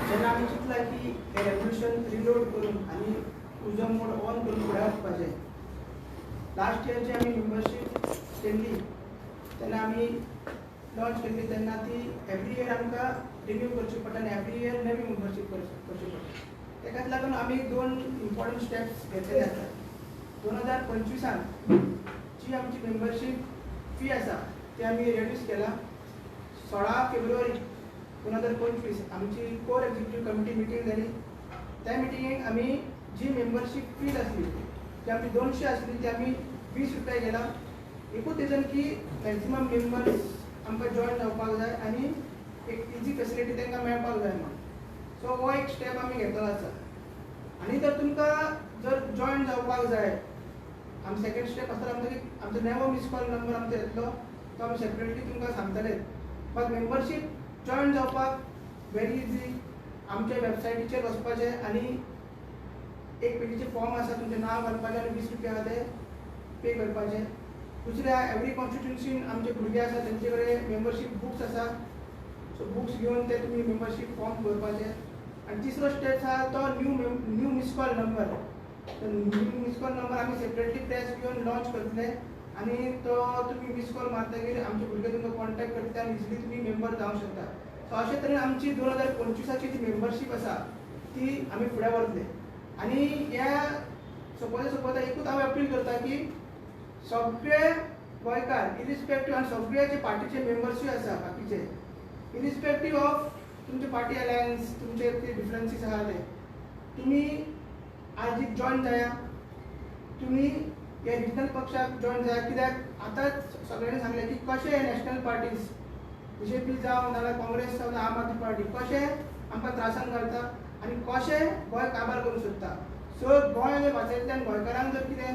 जेन्ना आमी चिंतला की हे रेव्होल्युशन रिलोड करून आनी उजो मोड ऑन करून फुडें वचपाचें. लास्ट इयर जी आमी मेंबरशीप केल्ली तेन्ना आमी लॉन्च केल्ली तेन्ना ती एवरी इयर आमकां रिन्यू करची पडटा आनी एवरी इयर नवी मेंबरशीप करची पडटा. तेकाच लागून आमी 2 इम्पॉर्टंट स्टेप्स घेतलेले आसा. 2025 जी आमची मेंबरशीप फी आसा ती आमी रेड्यूस केला. 16 फेब्रुवारी 2025 आमची कोर एक्झिक्युटिव्ह कमिटी मिटींग जाली. त्या मिटिंगेक आमी जी मेंबरशीप फी आसली ती आमची 200 आसली ती आमी 20 रुपया केला. एकूच रिजन की मॅक्झिमम मेंबर्स आमकां जॉयन जावपाक जाय आनी एक इजी फेसिलिटी तांकां मेळपाक जाय म्हणून. सो हो एक स्टेप आमी घेतलो आसा. आनी जर तुमकां जर जॉयन जावपाक जाय, आमी सेकंड स्टेप आसता आमचो की आमचो नवो मिस कॉल नंबर आमचो येतलो, तो आमी सेपरेटली तुमकां सांगतले. बट मेंबरशीप जॉयन जावपाक व्हेरी इजी. आमच्या वेबसायटीचेर वचपाचें आनी एक पेजीचे फॉर्म आसा, तुमचें नांव घालपाचें आनी 20 रुपया ते पे करपाचें. दुसरें एवरी कॉन्स्टिट्युन्सीन आमचे भुरगे आसा तेंचे कडेन मेंबरशीप बुक्स आसा सो बुक्स घेऊन ते तुम्ही मेंबरशीप फॉर्म भरपाचे. आणि तिसरो स्टेप आहा तो new miss call number. New miss call number आम्ही सेपरेटली प्रेस घेऊन लॉन्च करतले आणि तो तुम्ही मिस कॉल मारतकीर आमचे भुरगे तुमकां कॉन्टॅक्ट करता आनी इजिली तुम्ही मेंबर जावंक शकता. सो अशे तरेन आमची 2025ची ती मेंबरशीप आसा ती आमी फुडें व्हरतले. आनी ह्या सोंपोता एकूच हांव अपील करता की सगळे गोंयकार इरिस्पेक्टीव आनी सगळे जे पार्टीचे मेंबर्सूय आसा बाकीचे इरिस्पेक्टीव ऑफ तुमचे पार्टी अलायन्स तुमचे ते डिफरन्सीस आहा ते तुमी आज जॉइन जाया. तुमी हे रिजनल पक्षाक जॉइन जाया. कित्याक आतांच सगळ्यांनी सांगलें की कशे नॅशनल पार्टीज बीजेपी जावं नाल्यार काँग्रेस जावं आम आदमी पार्टी कशे आमकां त्रासान घालता आनी कशे गोंय काबार करूंक सोदता. सो गोंय जर वाचयतल्यान गोंयकारांक जर कितें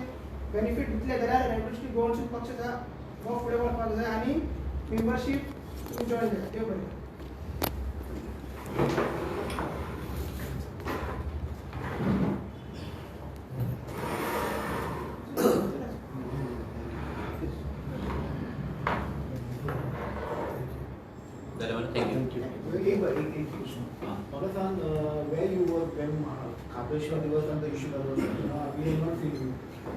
बेनिफीट दितले जाल्यार रेवल्युशनरी गोवन्स पक्ष हो फुडें वचपाक जाय आनी मेंबरशीप तुमी जॉइन जाय. देव बरें. म्हाका सांग where you work when Kapeshwar दिवस आनी the issue we will not feel you.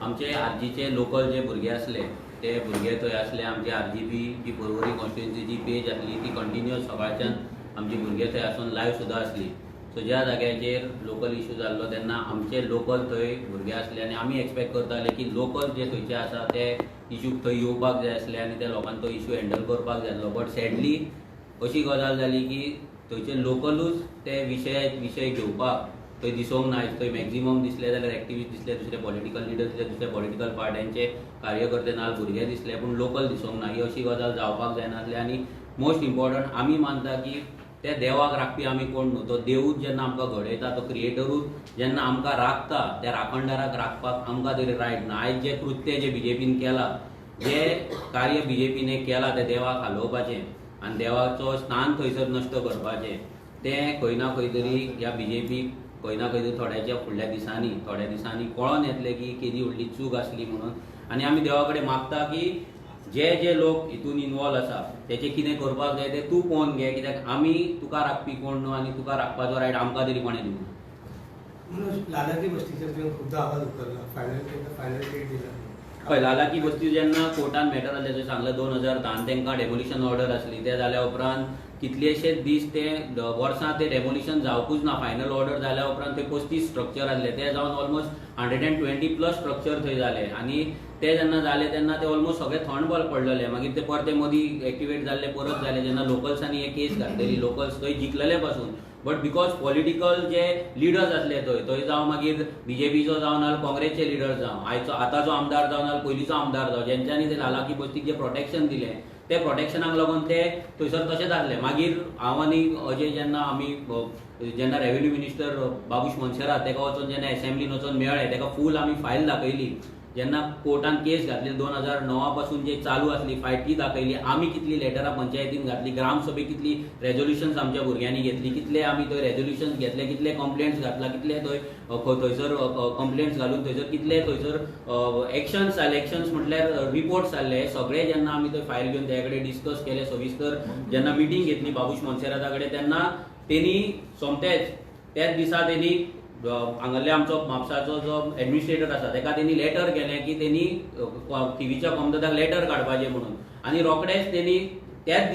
आमचे आरजीचे लोकल जे भुरगे असले ते भुरगे थंय असले. आमची आरजीपी जी पर्वरी कॉन्स्टिट्युएन्सीची पेज आसली ती कंटिन्युअस सकाळच्यान आमची भुरगे थंय आसून लायव्ह सुद्दां आसली. सो ज्या जाग्याचेर लोकल इश्यू जाल्लो तेन्ना आमचे लोकल थंय भुरगे आसले आनी आमी एक्सपेक्ट करताले की लोकल जे थंयचे आसा ते इश्यूक थंय येवपाक जाय आसले आनी त्या लोकांनी तो इश्यू हँडल करपाक जाय आसलो. बट सॅडली अशी गजाल जाली की थंयचे लोकलूच ते विशय घेवपाक थंय दिसूंक ना. थंय मॅक्झिमम दिसले जाल्यार एक्टिविस्ट दिसले, दुसरे पॉलिटिकल लिडर्स दिसले, दुसरे पॉलिटिकल पार्ट्यांचे कार्यकर्ते नाल भुरगे दिसले, पूण लोकल दिसूंक ना. ही अशी गजाल जावपाक जायनासली. आनी मोस्ट इम्पॉर्टंट आमी मानता की ते देवाक राखपी आमी कोण न्हू. तो देवूच जेन्ना आमकां घडयता, तो क्रिएटरूच जेन्ना आमकां राखता, त्या राखणदाराक राखपाक आमकां तरी रायट ना. आयज जे कृत्य जे बीजेपीन केलां, जे कार्य बीजेपीन केलां ते देवाक हालोवपाचें आनी देवाचो स्थान थंयसर नश्ट करपाचें, तें खंय ना खंय तरी ह्या बीजेपीक खंय ना खंय तरी थोड्या दिसांनी कळोन येतलें की केदी व्हडली चूक आसली म्हणून. आनी आमी देवा कडेन मागता की जे लोक हितून इनवॉल्व आसा तेचे कितें करपाक जाय तें तूं पळोवन घे. कित्याक आमी तुका राखपी कोण न्हू आनी तुका राखपाचो रायट आमकां तरी कोणें दिवं. म्हणून लालाजी बस्तीचेर तुवें खुबदां आवाज उखल्ला, फायनल डेट दिला. हय, लालाकी बस्ती जेन्ना कोर्टान मॅटर जाल्लें थंय सांगलें 2010 तेंकां डेमोलिशन ऑर्डर आसली. ते जाल्या उपरांत कितलेशेच दीस ते वर्सां ते डेमोलिशन जावपूच ना. फायनल ऑर्डर जाल्या उपरांत थंय 35 स्ट्रक्चर आसले, ते जावन ऑलमोस्ट 120+ स्ट्रक्चर थंय जाले. आनी ते जेन्ना जाले तेन्ना ते ऑलमोस्ट सगळे थंड बॉल पडलेले. मागीर ते परते मदीं एक्टिवेट जाल्ले, परत जाले. जेन्ना लोकल्सांनी एक केस घातलेली, लोकल्स थंय जिखलेले पासून, बट बिकॉज पॉलिटिकल जे लिडर्स आसले थंय जावं मागीर बीजेपीचो जावं नाल्यार काँग्रेसचे लिडर्स जावं, आतांचो आमदार जावं नाल्यार पयलींचो आमदार जावं, जेंच्यांनी ते लालाकी बस्तीक जे प्रोटेक्शन दिलें, ते प्रोटेक्शनाक लागून ते थंयसर तशेंच आसले. मागीर हांव आनी अजय जेन्ना रेव्हेन्यू मिनिस्टर बाबूश मोन्सेरात तेका वचून जेन्ना असेंब्लीन वचून मेळ्ळे, तेका फूल आमी फायल दाखयली. जेन्ना कोर्टान केस घातली 2009 पासून जे चालू आसली फायट ती दाखयली. आमी कितली लेटरां पंचायतीन घातली, ग्रामसभेक कितली रेजोल्युशन्स आमच्या भुरग्यांनी घेतली, कितले आमी थंय रेजोल्युशन्स घेतले, कितले कंप्लेंट्स घातला, कितले थंयसर कंप्लेंट्स घालून थंयसर कितले थंयसर एक्शन्स म्हटल्यार रिपोर्ट्स जाल्ले. हे सगळे जेन्ना आमी थंय फायल घेवन तेजे कडेन डिस्कस केले सविस्तर, जेन्ना मिटींग घेतली बाबूश मोन्सेराता कडेन, तेन्ना तेणी सोमतेच त्याच दिसा तेणी हांगासले आमचो म्हापसाचो जो एडमिनिस्ट्रेटर आसा तेका तेणी लेटर केलें की तेणी टीव्हीच्या कॉमदादाक लेटर काडपाचें म्हणून. आनी रोखडेच तेणी त्याच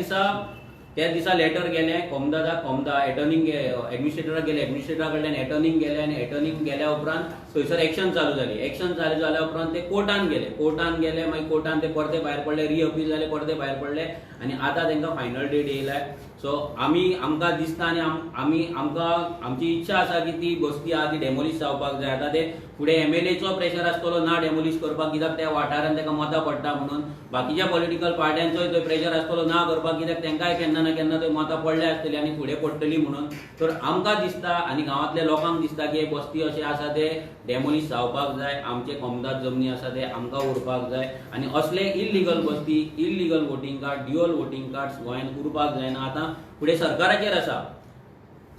दिसा लेटर गेलें कॉमदादाक, एडमिनिस्ट्रेटराक गेले, एडमिनिस्ट्रेटरा कडल्यान एटर्नीक गेले आनी एटर्नीक गेल्या उपरांत थंयसर एक्शन चालू जाली. एक्शन चालू जाल्या उपरांत ते कोर्टान गेले. मागीर कोर्टान ते परते भायर पडले, रिअपील जाले, परते भायर पडले आनी आतां तांकां फायनल डेट येयल्या. सो आमकां दिसता आनी आमची इच्छा आसा की ती बस्ती आहा ती डेमोलिश जावपाक जाय. आतां ते फुडें एमएलएचो प्रेशर आसतलो ना डेमोलिश करपाक, कित्याक त्या वाठारांत ताका मतां पडटा म्हणून. बाकीच्या पॉलिटिकल पार्ट्यांचोय थंय प्रेशर आसतलो ना करपाक, कित्याक तांकांय केन्ना ना केन्ना थंय मतां पडले आसतली आनी फुडें पडटली म्हणून. तर आमकां दिसता आनी गांवांतल्या लोकांक दिसता की हे बस्ती अशें आसा ते डेमोलिश जावपाक जाय. आमचे कॉमदाद जमनी आसा ते आमकां उरपाक जाय आनी असले इल्लिगल बस्ती, illegal voting card, dual voting cards गोंयांत उरपाक जायना. आतां फुडें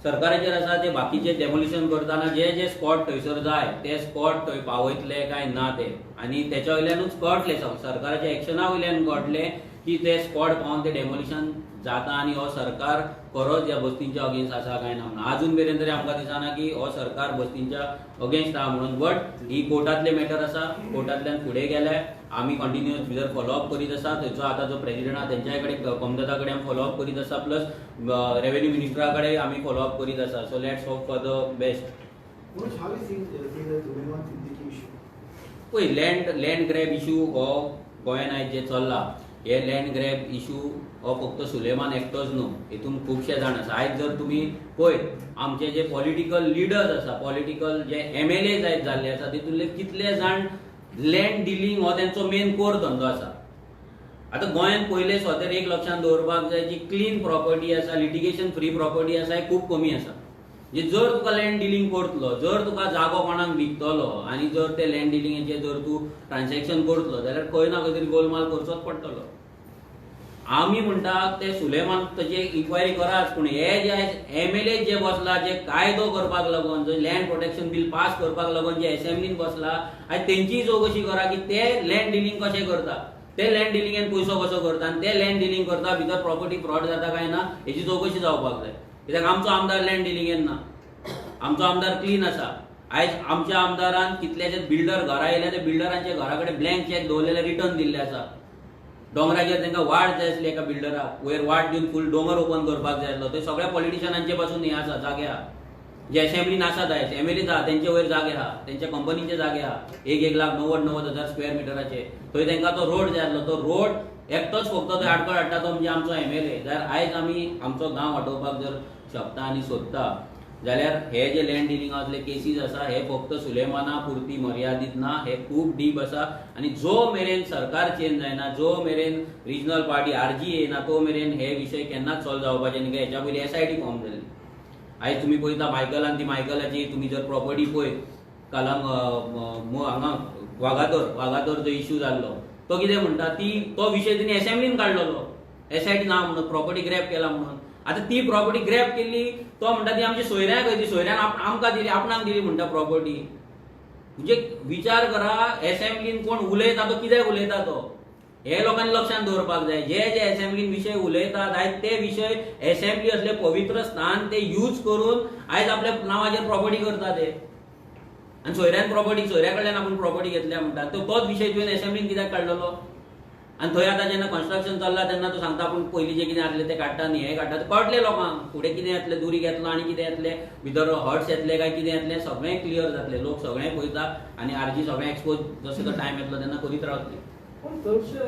सरकाराचेर आसा ते बाकीचे डेमोलिशन करतना जे स्पॉट थंयसर जाय ते स्पॉट थंय पावयतले काय ना ते, आनी तेच्या वयल्यानूच कळटलें, सरकाराच्या एक्शना वयल्यान कळटलें की ते स्पॉट पावन ते डेमोलिशन जाता आनी हो सरकार खरोच ह्या बस्तींच्या अगेन्स्ट आसा काय ना म्हणून अजून मेरेन तरी आमकां दिसना की हो सरकार बस्तींच्या अगेन्स्ट आहा म्हणून. बट ही कोर्टातले मॅटर आसा, कोर्टांतल्यान फुडें गेले, आमी कंटिन्युअस भितर फॉलोअप करीत आसा. थंयचो आतां जो प्रेसिडेंट आहा तेंच्याय कडेन कमतता कडेन आमी फॉलोअप करीत आसा, प्लस रेव्हेन्यू मिनिस्टरा कडेन आमी फॉलोअप करीत आसा. So let's hope for the best. Manoj, how is the Sulaiman Siddiqui issue? पळय लँड ग्रॅब इशू हो गोंयान आयज जे चल्ला, हे लँड ग्रॅब इशू हो फक्त सुलेमान एकटोच न्हू, हितून खुबशे जाण आसा. आयज जर तुमी पळयत आमचे जे पॉलिटिकल लिडर्स आसा, पॉलिटिकल जे MLAs आयज जाल्ले आसा, तितूंतले कितले जाण लँड डिलिंग हो तेंचो मेन कोर धंदो आसा. आतां गोंयान पयले स्वतर एक लक्षांत दवरपाक जाय, जी क्लीन प्रॉपर्टी आसा, लिटिगेशन फ्री प्रॉपर्टी आसा, ही खूब कमी आसा. जर तुका लँड डिलिंग करतलो, जर तुका जागो कोणाक विकतलो आनी जर ते लँड डिलिंगेचे जर तूं ट्रान्झॅक्शन करतलो जाल्यार खंय ना खंय तरी गोलमाल करचोच पडटलो. आमी म्हणटा ते सुलेमान ताचे इन्क्वायरी करात, पूण हे जे MLA जे बसला, जे कायदो करपाक लागून, जे लँड प्रोटेक्शन बिल पास करपाक लागून जे असेंब्लीन बसला, आयज तेंचीय चवकशी करा की ते लँड डिलिंग कशें करता, ते लँड डिलिंगेन पयसो कसो करता आनी ते लँड डिलिंग करता भितर प्रॉपर्टी फ्रॉड जाता काय ना हेची चवकशी जावपाक जाय. कित्याक आमचो आमदार लँड डिलिंगेन ना, आमचो आमदार क्लीन आसा. आयज आमच्या आमदारान कितलेशेच बिल्डर घरा येयले, ते बिल्डरांच्या घरा कडेन ब्लँक चॅक दवरलेले रिटर्न दिल्ले आसा. दोंगराचेर तांकां वाट जाय आसली एका बिल्डराक, वयर वाट दिवन फूल दोंगर ओपन करपाक जाय आसलो. ते सगळ्या पॉलिटिशियनांचे पासून हे आसा, जागे आहा, जे असेंब्लीन आसात आयज MLAs आहा तेंचे वयर जागे आहा, तेंच्या कंपनीचे जागे आहा, 1,90,000 स्क्वेअर मिटराचे. थंय तांकां तो रोड जाय आसलो, तो रोड एकटोच फक्त तो आडखळ हाडटा, तो म्हणजे आमचो MLA. जाल्यार आयज आमी आमचो गांव वाटोवपाक जर शकता आनी सोदता जाल्यार हे जे लँड डिलिंगांतले केसीस आसा हे फक्त सुलेमाना पुरती मर्यादीत ना, हे खूब डीप आसा. आनी जो मेरेन सरकार चेंज जायना, जो मेरेन रिजनल पार्टी RG येयना, तो मेरेन हे विशय केन्नाच सॉल्व जावपाचे न्ही. हेच्या पयलीं SIT फॉर्म जाल्ली. आयज तुमी पळयता मायकलान, ती मायकलाची तुमी जर प्रॉपर्टी पळयत, कालांग हांगा वागातोर जो इश्यू जाल्लो, तो कितें म्हणटा, तो विशय तिणी असेंब्लीन काडलेलो, SIT ना म्हणून, प्रॉपर्टी ग्रॅब केला म्हणून. आतां ती प्रॉपर्टी ग्रॅब केल्ली, तो म्हणटा ती आमची सोयऱ्यां खंय, ती सोयऱ्यान आमकां दिली, आपणाक दिली म्हणटा प्रॉपर्टी. म्हणजे विचार करा, असेंब्लीन कोण उलयता तो कित्याक उलयता, तो हे लोकांनी लक्षांत दवरपाक जाय. जे असेंब्लीन विशय उलयतात आयज ते विशय असेंब्ली असले पवित्र स्थान ते यूज करून आयज आपल्या नांवाचेर प्रॉपर्टी करता ते. आनी सोयऱ्यान प्रॉपर्टी, सोयऱ्या कडल्यान आपूण प्रॉपर्टी घेतल्या म्हणटा, तोच विशय तुवें असेंब्लीन कित्याक काडलेलो. आनी थंय आतां जेन्ना कन्स्ट्रक्शन चल्ला तेन्ना तो सांगता आपूण पयलीं जे कितें आसलें ते काडटा न्ही, हे काडटा, कळटलें लोकांक फुडें कितें येतलें, दुरी येतलो आनी कितें येतलें, भितर हर्ट्स येतले काय कितें येतलें, सगळें क्लियर जातलें. लोक सगळें पळयता आनी RG सगळें एक्सपोज जसो तो टायम येतलो तेन्ना करीत रावतली. पण चडशे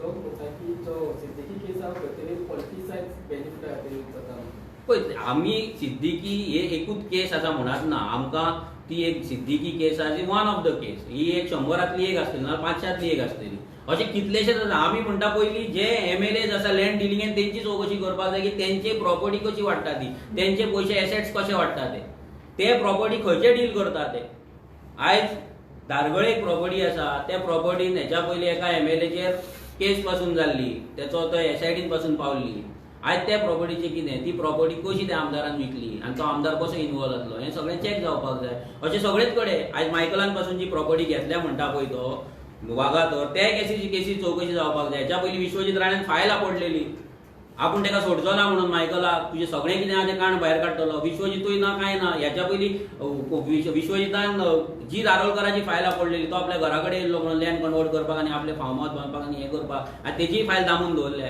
लोक म्हणटा की जो सिद्दीकी केस आहा खंय पॉलिटिसायज बेनिफिटा खातीर जाता. पळय आमी सिद्दीकी हे एकूच केस आसा म्हणत ना, आमकां ती एक सिद्दीकी केस आसा, ती वन ऑफ द केस. ही एक 100रांतली एक आसतली ना 500तली एक आसतली. अशें कितलेशेच आसा. आमी म्हणटा पयलीं जे MLAs आसा लँड डिलिंगेन तेंची चवकशी करपाक जाय की तेंचे प्रॉपर्टी कशी वाडटा ती, तेंचे पयशे एसेट्स कशे वाडटा ते प्रॉपर्टी खंयचे डील करता ते. आयज धारगळ एक प्रॉपर्टी आसा, त्या प्रॉपर्टीन हेच्या पयलीं एका MLAचेर केस पासून जाल्ली, तेचो तो SITन पासून पावल्ली. आयज त्या प्रॉपर्टीचे कितें, ती प्रॉपर्टी कशी त्या आमदारान विकली आनी तो आमदार कसो इन्वॉल्व जातलो, हें सगळें चॅक जावपाक जाय. अशें सगळेच कडेन आयज मायकलान पासून जी प्रॉपर्टी घेतल्या म्हणटा पळय तो वागातोर, त्या केसी चवकशी जावपाक जाय. हेच्या पयलीं विश्वजीत राणेन फायल आपडलेली, आपूण ताका सोडचो ना म्हणून मायकलाक, तुजें सगळें कितें आहा तें काण भायर काडटलो. विश्वजीतूय ना काय ना. हेच्या पयलीं विश्वजितान जी दारोलकराची फायल आपडलेली, तो आपल्या घरा कडेन येयल्लो म्हणून लँड कन्वर्ट करपाक आनी आपले फार्म हावस बांदपाक आनी हें करपाक, आनी तेजीय फायल दामून दवरल्या.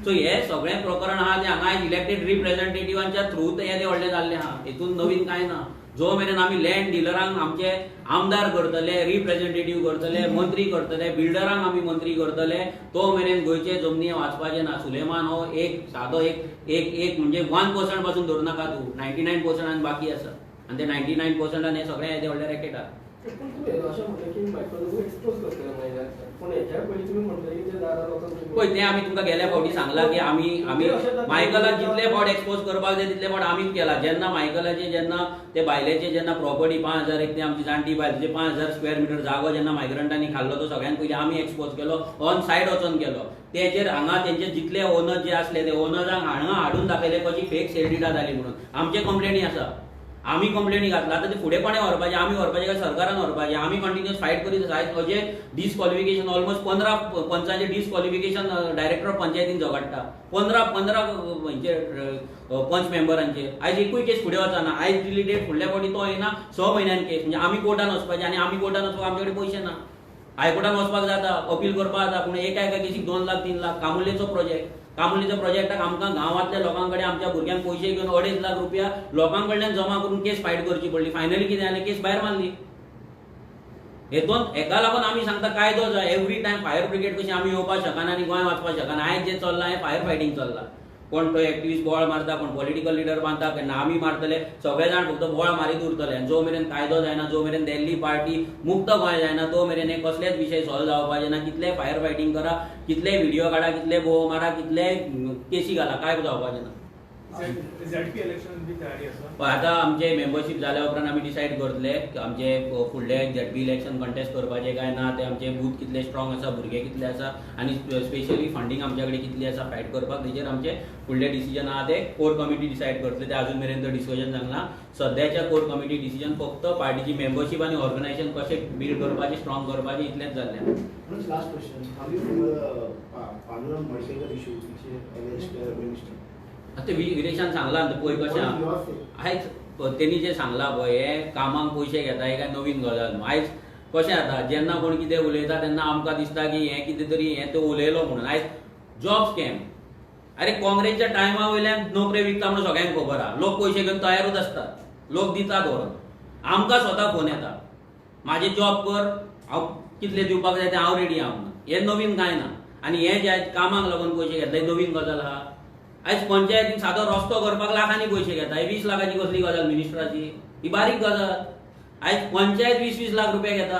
सो हे सगळें प्रकरण आहा तें हांगा इलेक्टेड रिप्रेझेंटेटिव्हांच्या थ्रू हें व्हडलें जाल्लें आहा. हितून नवीन कांय ना. जो मेरेन आमी लँड डिलरांक आमचे आमदार करतले, रिप्रेझेंटेटिव्ह करतले, मंत्री करतले, बिल्डरांक आमी मंत्री करतले, तो मेरेन गोंयचे जमनी वाचपाचे ना. सुलेमान हो एक सादो एक म्हणजे 1% पासून धरू नाका तूं, 99% बाकी आसा. आनी ते 99% हे सगळें येदे व्हडले रॅकेट आहा. पण तुम्ही अशें म्हणटा की मायकल एक्सपोज करतले महिला, पण हेच्या पयलीं तुमी म्हणटले की ते दारा लोकांक पळय तें आमी तुमकां गेल्या फावटी सांगलां की आमी मायकलाक जितले फावट एक्सपोज करपाक जाय तितले फावट आमीच केला. जेन्ना मायकलाचे जेन्ना ते बायलेचे जेन्ना प्रॉपर्टी 5,000 एक ती आमची जाणटी बायल, जे 5,000 स्क्वेअर मिटर जागो जेन्ना मायग्रंटांनी खाल्लो तो सगळ्यान पयलीं आमी एक्सपोज केलो, ऑन सायड वचोन केलो. तेजेर हांगा तेंचे जितले ओनर जे आसले ते ओनरांक हांगा हाडून दाखयले कशी फेक सेल डिडा जाली म्हणून. आमचे कंप्लेनी आसा. आमी कंप्लेनी घातला आतां ते फुडें कोणें व्हरपाचें आमी व्हरपाचें काय सरकारान व्हरपाचें आमी कंटिन्युअस फायट करीत आसा आयज अशें डिसक्वॉलिफिकेशन ऑलमोस्ट 15 पंचांचें डिसक्वॉलिफिकेशन डायरेक्टर ऑफ पंचायतीन झगडटा 15 पंच मेंबरांचेर आयज एकूय केस फुडें वचना आयज दिल्ली डेट फुडल्या फावटी तो येना 6 म्हयन्यान केस म्हणजे आमी कोर्टान वचपाचें आनी आमी कोर्टान वचपाक आमचे कडेन पयशे ना हायकोर्टान वचपाक जाता अपील करपाक जाता पूण एका केसीक 2 लाख 3 लाख कामुर्लेचो प्रोजेक्टाक आमकां गांवांतल्या लोकां कडेन आमच्या भुरग्यांक पयशे घेवन 2.5 लाख रुपया लोकां कडल्यान जमा करून केस फायट करची पडली फायनली कितें जालें केस भायर मारली हेका लागून आमी सांगता कायदो जाय एवरी टायम फायर ब्रिगेड कशी आमी येवपाक शकना आनी गोंय वचपाक शकना आयज जें चल्लां हें फायर फायटींग चल्लां कोण तो एक्टिविस्ट बोवाळ मारता कोण पॉलिटिकल लिडर बांदता केन्ना आमी मारतले सगळे जाण फक्त बोवाळ मारीत उरतले जो मेरेन कायदो जायना जो मेरेन दिल्ली पार्टी मुक्त गोंय जायना तो मेरेन हे कसलेच विशय सॉल्व जावपाचे ना कितले फायर फायटींग करा कितले व्हिडिओ काडा कितले बोव मारा कितले केसी घाला काय जावपाचें ना झेडपी इलेक्शन बी तयारी आसा पण आतां आमचे मेंबरशीप जाल्या उपरांत आमी डिसायड करतले आमचे फुडले झेडपी इलेक्शन कंटेस्ट करपाचे काय ना ते आमचे बूथ कितले स्ट्रॉंग आसा भुरगे कितले आसा आनी स्पेशली फंडींग आमचे कडेन कितली आसा फायट करपाक तेजेर आमचे फुडले डिसिजन आहा ते कोर कमिटी डिसायड करतले ते अजून मेरेन तो डिस्कशन जावना सद्याच्या कोर कमिटी डिसिजन फक्त पार्टीची मेंबरशीप आनी ऑर्गनायझेशन कशें बिल्ड करपाचें स्ट्रॉंग करपाचें इतलेंच जाल्लें last question how you Pandurang Mhaisekar issue minister आता विदेशान सांगला पळय कशें आयज तेणी जें सांगलां पळय हे कामाक पयशे घेता हे काय नवीन गजाल न्हू आयज कशें जाता जेन्ना कोण कितें उलयता तेन्ना आमकां दिसता की हें कितें तरी हें तो उलयलो म्हणून आयज जॉब स्कॅम अरे काँग्रेसच्या टायमा वयल्यान नोकऱ्यो विकता म्हणून सगळ्यांक खबर आहा लोक पयशे घेवन तयारूच आसतात लोक दितात व्हरून आमकां स्वता फोन येता म्हाजे जॉब कर हांव कितले दिवपाक जाय तें हांव रेडी आहा म्हणून हें नवीन कांय ना आनी हें जे आयज कामाक लागून पयशे घेतले नवीन गजाल आहा आयज पंचायतीन सादो रस्तो करपाक लाखांनी पयशे घेता 20 लाखाची कसली गजाल मिनिस्टराची ही बारीक गजाल आयज पंचायत 20-20 लाख रुपया घेता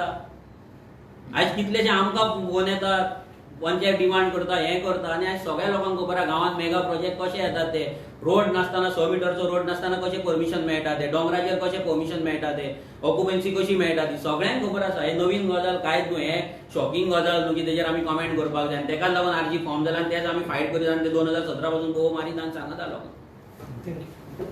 आयज कितलेशे आमकां फोन येतात पंचायत डिमांड करता हें करता आनी आयज सगळ्या लोकांक खबर आहा गांवांत मेगा प्रोजेक्ट कशे येतात ते रोड नासतना 100 मिटरचो रोड नासतना कशें परमिशन मेळटा ते डोंगराचेर कशें परमिशन मेळटा ते ऑक्युपन्सी कशी मेळटा ती सगळ्यांक खबर आसा हे नवीन गजाल कांयच न्हू हे शॉकिंग गजाल न्हू की तेजेर आमी कमेंट करपाक जाय आनी तेकाच लागून आरजी फॉर्म जाला आनी तेच आमी फायट करीत आनी ते 2017 पासून बोव मारीत आनी सांगता लोकांक थँक्यू